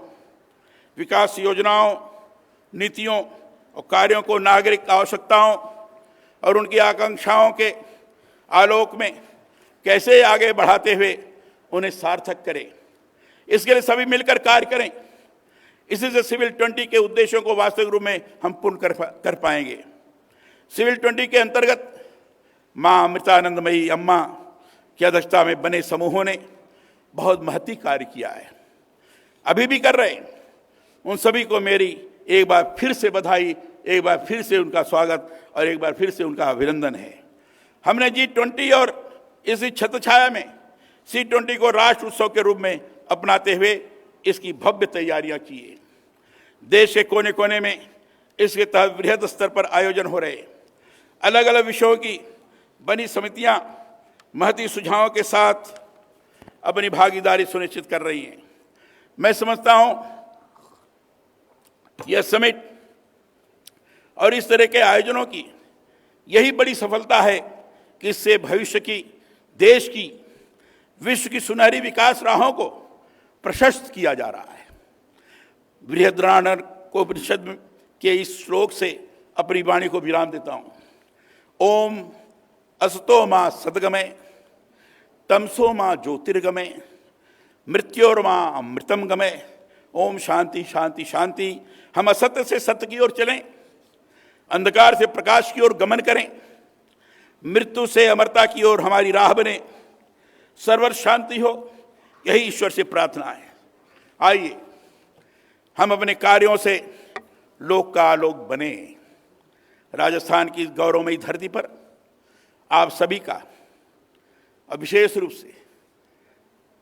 विकास योजनाओं, नीतियों और कार्यों को नागरिक आवश्यकताओं और उनकी आकांक्षाओं के आलोक में कैसे आगे बढ़ाते हुए उन्हें सार्थक करें, इसके लिए सभी मिलकर कार्य करें। इसी से सिविल 20 के उद्देश्यों को वास्तविक रूप में हम पूर्ण कर पाएंगे। सिविल 20 के अंतर्गत माँ अमृतानंदमयी अम्मा की अध्यक्षता में बने समूहों ने बहुत महती कार्य किया है, अभी भी कर रहे हैं। उन सभी को मेरी एक बार फिर से बधाई, एक बार फिर से उनका स्वागत और एक बार फिर से उनका अभिनंदन है। हमने G20 और इसी छत्रछाया में C20 को राष्ट्र उत्सव के रूप में अपनाते हुए इसकी भव्य तैयारियां की है। देश के कोने कोने में इसके तहत बृहद स्तर पर आयोजन हो रहे। अलग अलग विषयों की बनी समितियां महती सुझावों के साथ अपनी भागीदारी सुनिश्चित कर रही हैं। मैं समझता हूं यह समिट और इस तरह के आयोजनों की यही बड़ी सफलता है कि इससे भविष्य की, देश की, विश्व की सुनहरी विकास राहों को प्रशस्त किया जा रहा है। बृहदारण्यकोपनिषद के इस श्लोक से अपनी वाणी को विराम देता हूं। ओम असतो मा सद्गमय, तमसो मा ज्योतिर्गमय, मृत्योर्मा अमृतम गमय, ओम शांति शांति शांति। हम असत्य से सत्य की ओर चलें, अंधकार से प्रकाश की ओर गमन करें, मृत्यु से अमरता की ओर हमारी राह बने, सर्वर शांति हो, यही ईश्वर से प्रार्थना है। आइए हम अपने कार्यों से लोक का आलोक बने। राजस्थान की इस गौरवमयी धरती पर आप सभी का, और विशेष रूप से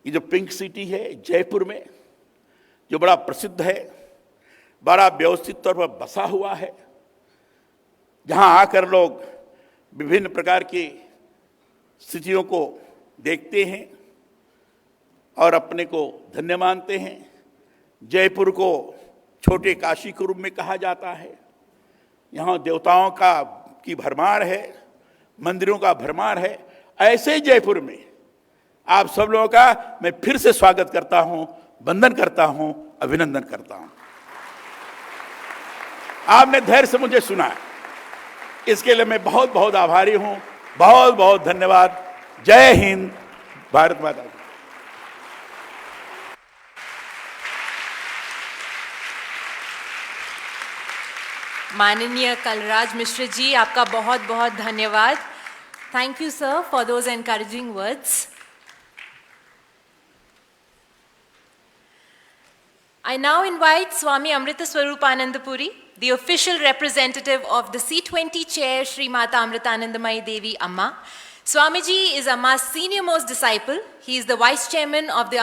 ये जो पिंक सिटी है जयपुर में, जो बड़ा प्रसिद्ध है, बड़ा व्यवस्थित तौर पर बसा हुआ है, जहां आकर लोग विभिन्न प्रकार की स्थितियों को देखते हैं और अपने को धन्य मानते हैं। जयपुर को छोटे काशी के रूप में कहा जाता है। यहाँ देवताओं की भरमार है, मंदिरों का भरमार है। ऐसे जयपुर में आप सब लोगों का मैं फिर से स्वागत करता हूं, वंदन करता हूं, अभिनंदन करता हूं। आपने धैर्य से मुझे सुना, इसके लिए मैं बहुत बहुत आभारी हूं। बहुत बहुत धन्यवाद। जय हिंद, भारत माता की। माननीय कलराज मिश्र जी, आपका बहुत बहुत धन्यवाद। Thank you, sir, for those encouraging words. I now invite Swami Amrita Swarupanandapuri, the official representative of the C20 chair, Shri Mata Amritanandamayi Devi Amma. Swamiji is Amma's senior most disciple. He is the vice chairman of the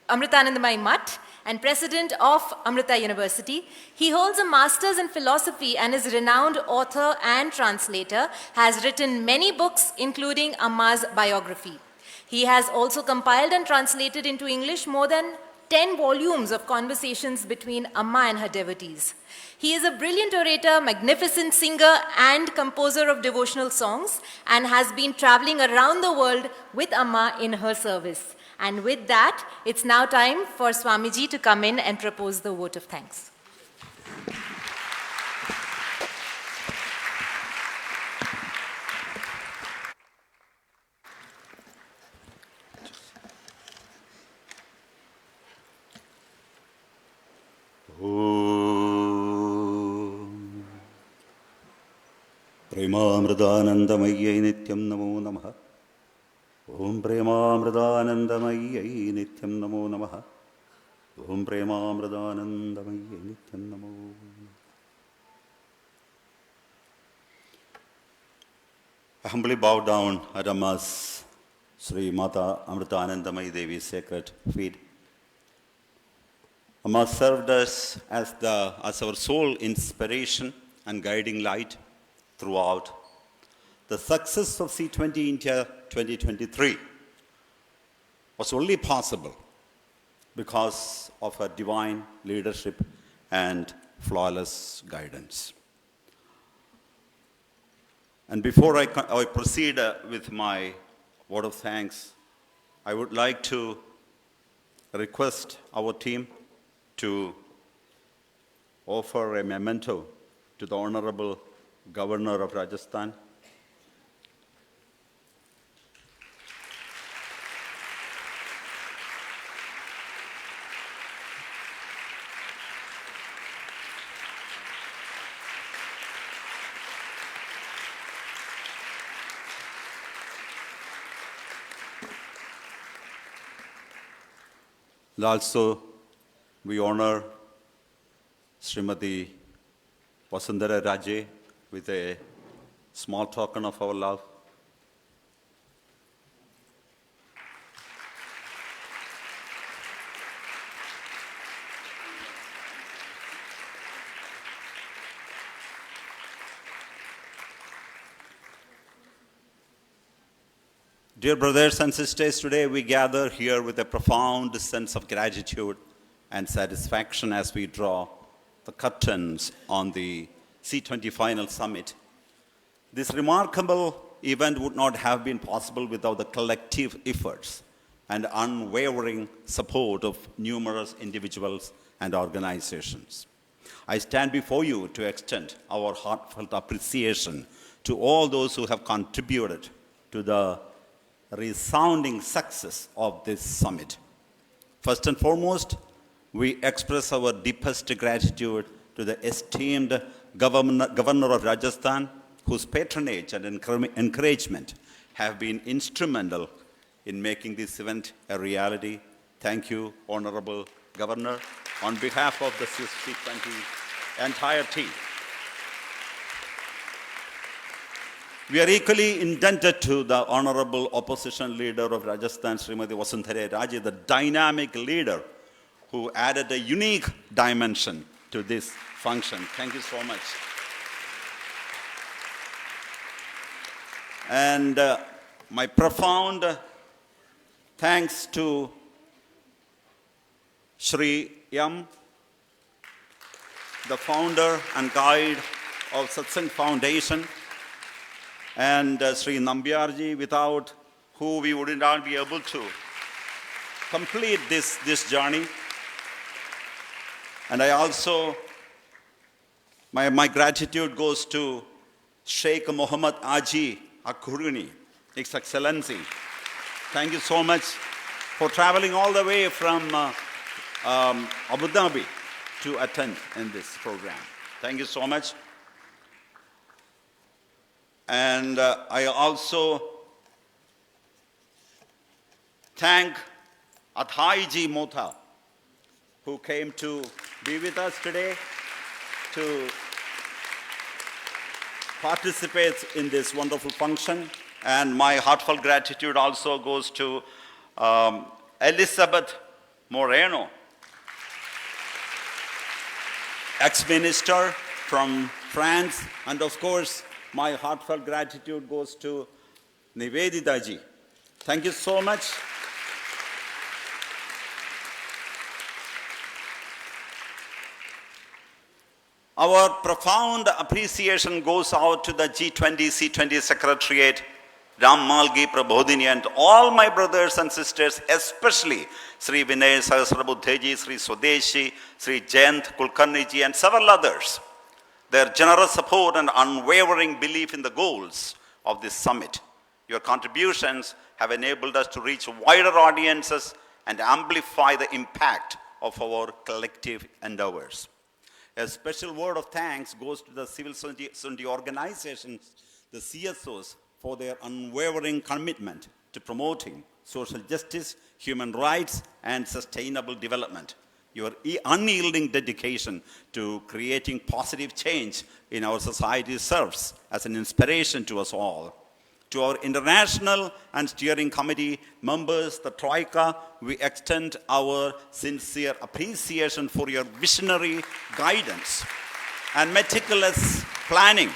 Amritanandamayi Mutt and president of Amrita University. He holds a master's in philosophy and is a renowned author and translator, has written many books including Amma's biography. He has also compiled and translated into English more than 10 volumes of conversations between Amma and her devotees. He is a brilliant orator, magnificent singer and composer of devotional songs, and has been traveling around the world with Amma in her service. And with that, it's now time for Swamiji to come in and propose the vote of thanks. प्रेमामृतानन्दमय्यै नित्यं नमो नमः। ॐ प्रेमामृतानन्दमय्यै नित्यं नमो नमः। ॐ प्रेमामृतानन्दमय्यै नित्यं नमो नमः। I humbly bow down at Amma's Sri Mata Amritanandamayi Devi's sacred feet. Amma served us as our sole inspiration and guiding light throughout. The success of C20 India 2023 was only possible because of her divine leadership and flawless guidance. And before I proceed with my word of thanks, I would like to request our team to offer a memento to the Honorable Governor of Rajasthan. And also, we honor Smt Vasundhara Raje with a small token of our love. Dear brothers and sisters, today we gather here with a profound sense of gratitude and satisfaction as we draw the curtains on the C20 final summit. This remarkable event would not have been possible without the collective efforts and unwavering support of numerous individuals and organizations. I stand before you to extend our heartfelt appreciation to all those who have contributed to the resounding success of this summit. First and foremost, we express our deepest gratitude to the esteemed Governor of Rajasthan, whose patronage and encouragement have been instrumental in making this event a reality. Thank you, Honorable Governor, on behalf of the C20 entire team. We are equally indebted to the Honorable Opposition Leader of Rajasthan, Smt Vasundhara Raje, the dynamic leader who added a unique dimension to this function. Thank you so much. And my profound thanks to Shri Yam, the founder and guide of Satsang Foundation, and Shri Nambiar ji, without who we would not be able to complete this journey. And I also, my gratitude goes to Sheikh Mohammed Aji Akhuruni, His Excellency. Thank you so much for traveling all the way from Abu Dhabi to attend in this program. Thank you so much. And I also thank Athai Ji Motha, who came to be with us today to participate in this wonderful function. And my heartfelt gratitude also goes to Elizabeth Moreno, ex-minister from France, and of course, my heartfelt gratitude goes to Nivedita ji. Thank you so much. Our profound appreciation goes out to the G20, C20 Secretariat, Ram Malgi, Prabodhini, and all my brothers and sisters, especially Shri Vinay Sahasrabuddheji, Shri Swadeshi, Shri Jayant Kulkarni ji, and several others. Their generous support and unwavering belief in the goals of this summit. Your contributions have enabled us to reach wider audiences and amplify the impact of our collective endeavors. A special word of thanks goes to the civil society organizations, the CSOs, for their unwavering commitment to promoting social justice, human rights, and sustainable development. Your unyielding dedication to creating positive change in our society serves as an inspiration to us all. To our international and steering committee members, the Troika, we extend our sincere appreciation for your visionary guidance and meticulous planning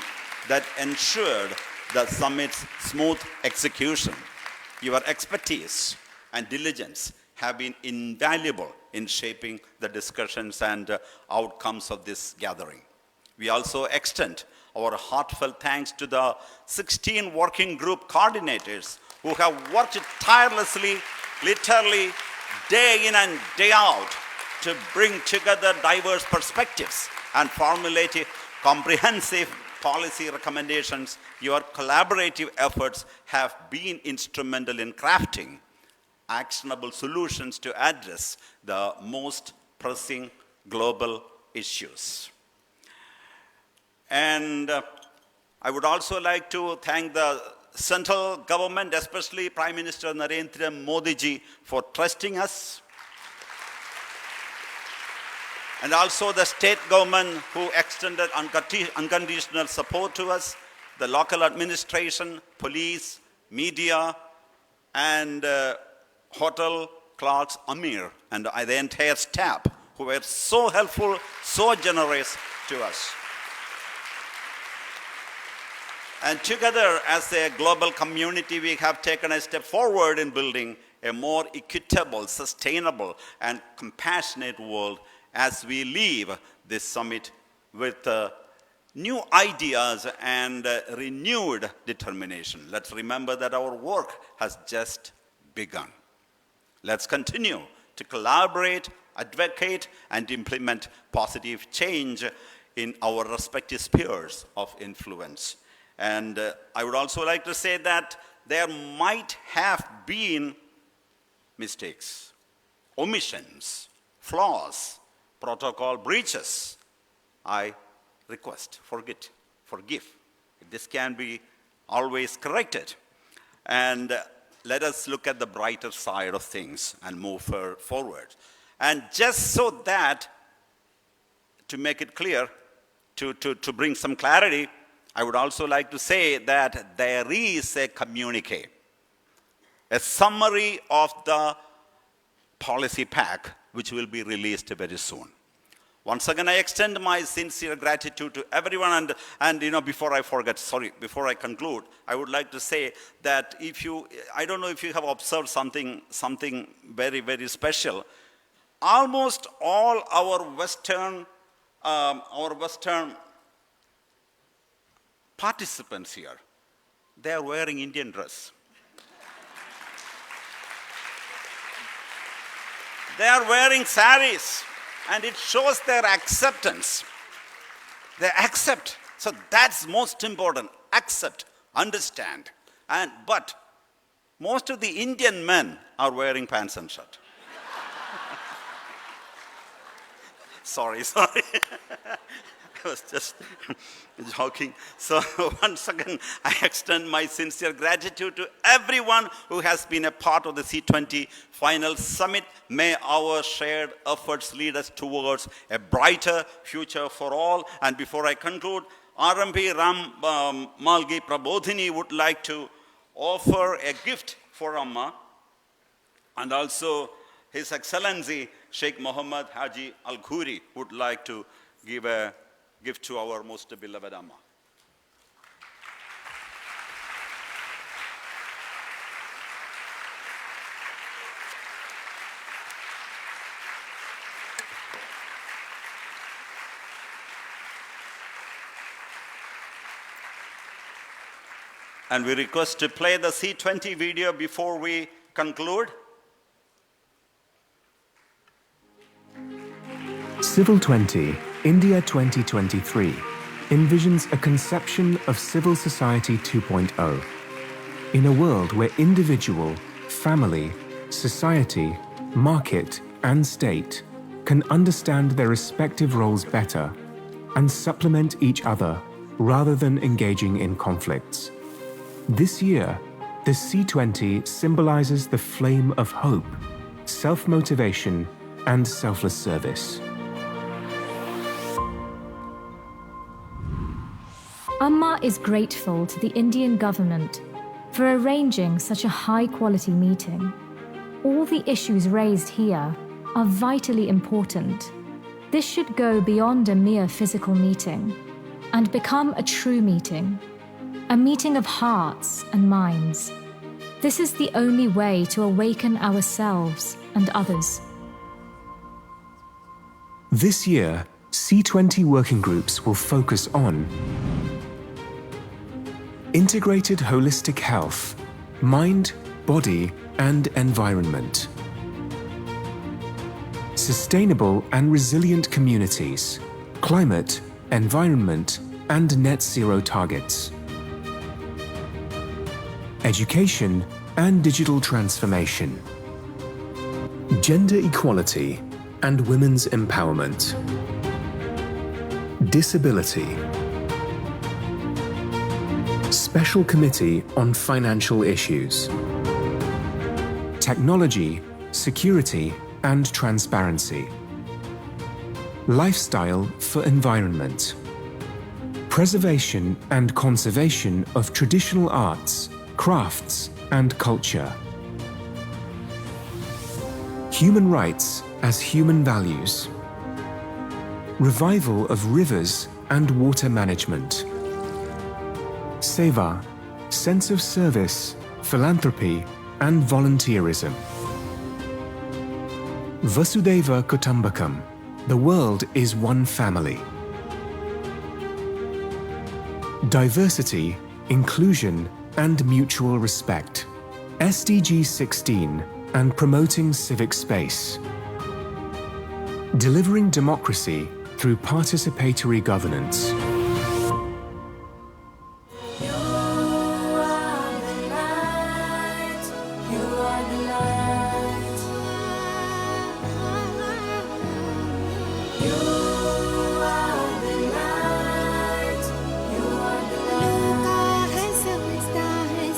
that ensured the summit's smooth execution. Your expertise and diligence have been invaluable in shaping the discussions and outcomes of this gathering. We also extend our heartfelt thanks to the 16 working group coordinators who have worked tirelessly, literally day in and day out to bring together diverse perspectives and formulate comprehensive policy recommendations. Your collaborative efforts have been instrumental in crafting actionable solutions to address the most pressing global issues. And I would also like to thank the central government, especially Prime Minister Narendra Modi ji, for trusting us. And also the state government who extended unconditional support to us, the local administration, police, media, and hotel clerks, Amir, and the entire staff who were so helpful, so generous to us. And together as a global community, we have taken a step forward in building a more equitable, sustainable, and compassionate world as we leave this summit with new ideas and renewed determination. Let's remember that our work has just begun. Let's continue to collaborate, advocate, and implement positive change in our respective spheres of influence. And I would also like to say that there might have been mistakes, omissions, flaws, protocol breaches, I request, forgive. This can be always corrected. And let us look at the brighter side of things and move forward. And just so that, to make it clear, to bring some clarity, I would also like to say that there is a communique, a summary of the policy pack, which will be released very soon. Once again, I extend my sincere gratitude to everyone. And before I forget, before I conclude, I would like to say that I don't know if you have observed something very, very special. Almost all our Western participants here, they are wearing Indian dress. They are wearing saris, and it shows their acceptance. They accept. So that's most important. Accept, understand. But most of the Indian men are wearing pants and shirt. Sorry. I was just joking. So once again, I extend my sincere gratitude to everyone who has been a part of the C20 final summit. May our shared efforts lead us towards a brighter future for all. And before I conclude, RMP Ram Malgi Prabodhini would like to offer a gift for Amma, and also His Excellency Sheikh Mohammed Haji Al Khoury would like to give a gift to our most beloved Amma. And we request to play the C20 video before we conclude. Civil 20, India 2023 envisions a conception of civil society 2.0 in a world where individual, family, society, market, and state can understand their respective roles better and supplement each other rather than engaging in conflicts. This year, the C20 symbolizes the flame of hope, self-motivation, and selfless service. Amma is grateful to the Indian government for arranging such a high-quality meeting. All the issues raised here are vitally important. This should go beyond a mere physical meeting and become a true meeting, a meeting of hearts and minds. This is the only way to awaken ourselves and others. This year, C20 working groups will focus on integrated holistic health, mind, body, and environment. Sustainable and resilient communities, climate, environment, and net zero targets. Education and digital transformation. Gender equality and women's empowerment. Disability. Special Committee on Financial Issues. Technology, security, and transparency. Lifestyle for environment. Preservation and conservation of traditional arts, crafts, and culture. Human rights as human values. Revival of rivers and water management. Seva, sense of service, philanthropy, and volunteerism. Vasudhaiva kuṭuṁbakam, the world is one family. Diversity, inclusion, and mutual respect. SDG 16 and promoting civic space. Delivering democracy through participatory governance.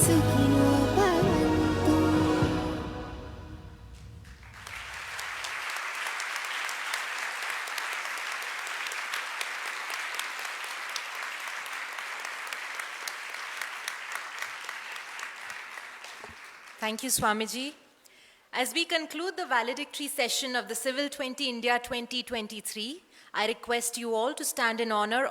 सुखिनो भवन्तु। Thank you, Swamiji. As we conclude the valedictory session of the Civil 20 India 2023, I request you all to stand in honor.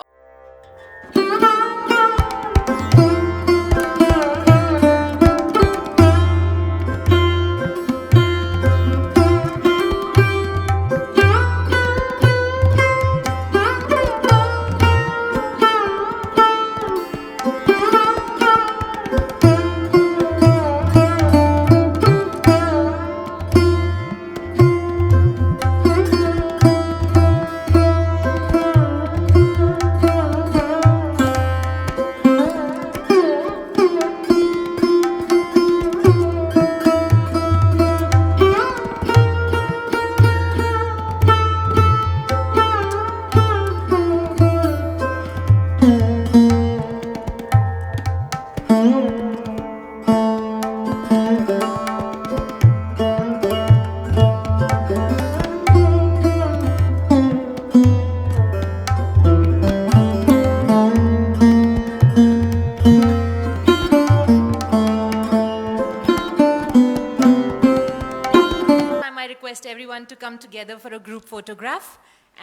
Everyone to come together for a group photograph,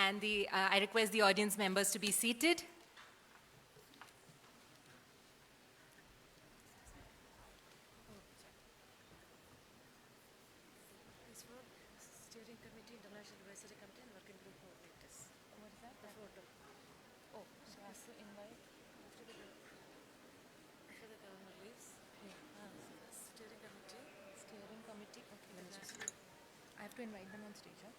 and I request the audience members to be seated. I have to invite them on stage, huh?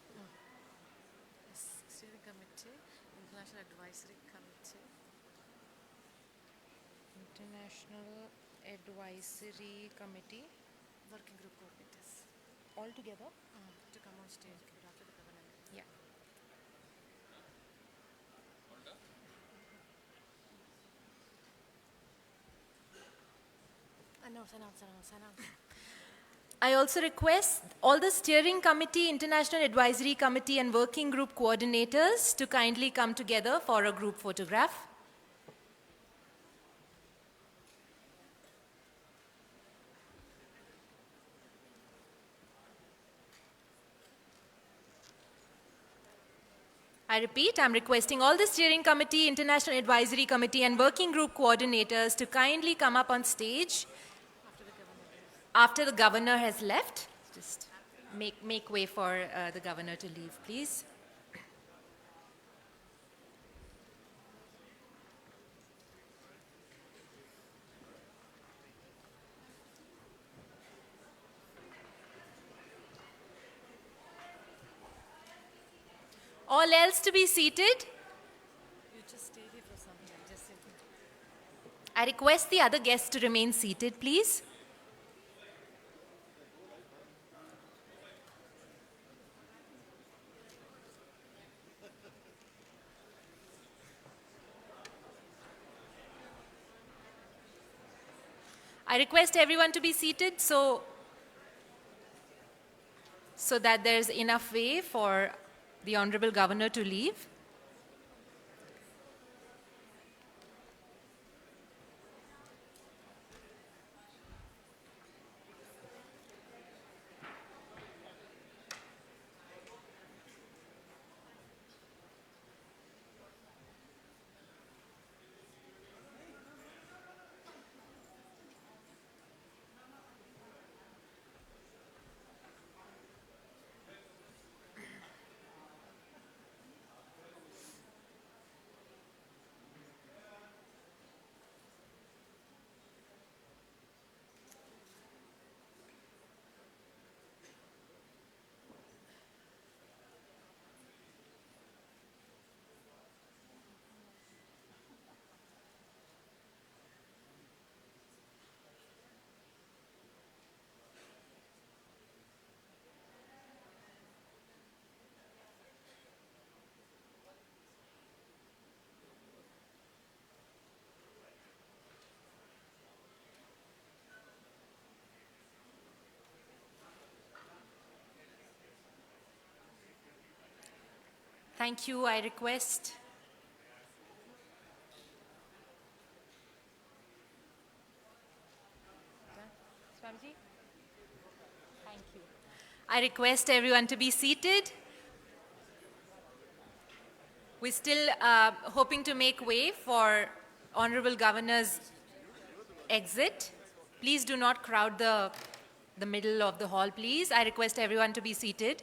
Yes, Steering Committee, International Advisory Committee. International Advisory Committee. Working group coordinators. All together? To come on stage after the governor. Yeah. Announce. I also request all the Steering Committee, International Advisory Committee and Working Group Coordinators to kindly come together for a group photograph. I repeat, I'm requesting all the Steering Committee, International Advisory Committee and Working Group Coordinators to kindly come up on stage after the governor has left. Just make way for the governor to leave, please. All else to be seated. You just stay here for some time. Just sit here. I request the other guests to remain seated, please. I request everyone to be seated so that there's enough way for the Honorable Governor to leave. Thank you. I request Swamiji? Thank you. I request everyone to be seated. We're still hoping to make way for Honorable Governor's exit. Please do not crowd the middle of the hall, please. I request everyone to be seated.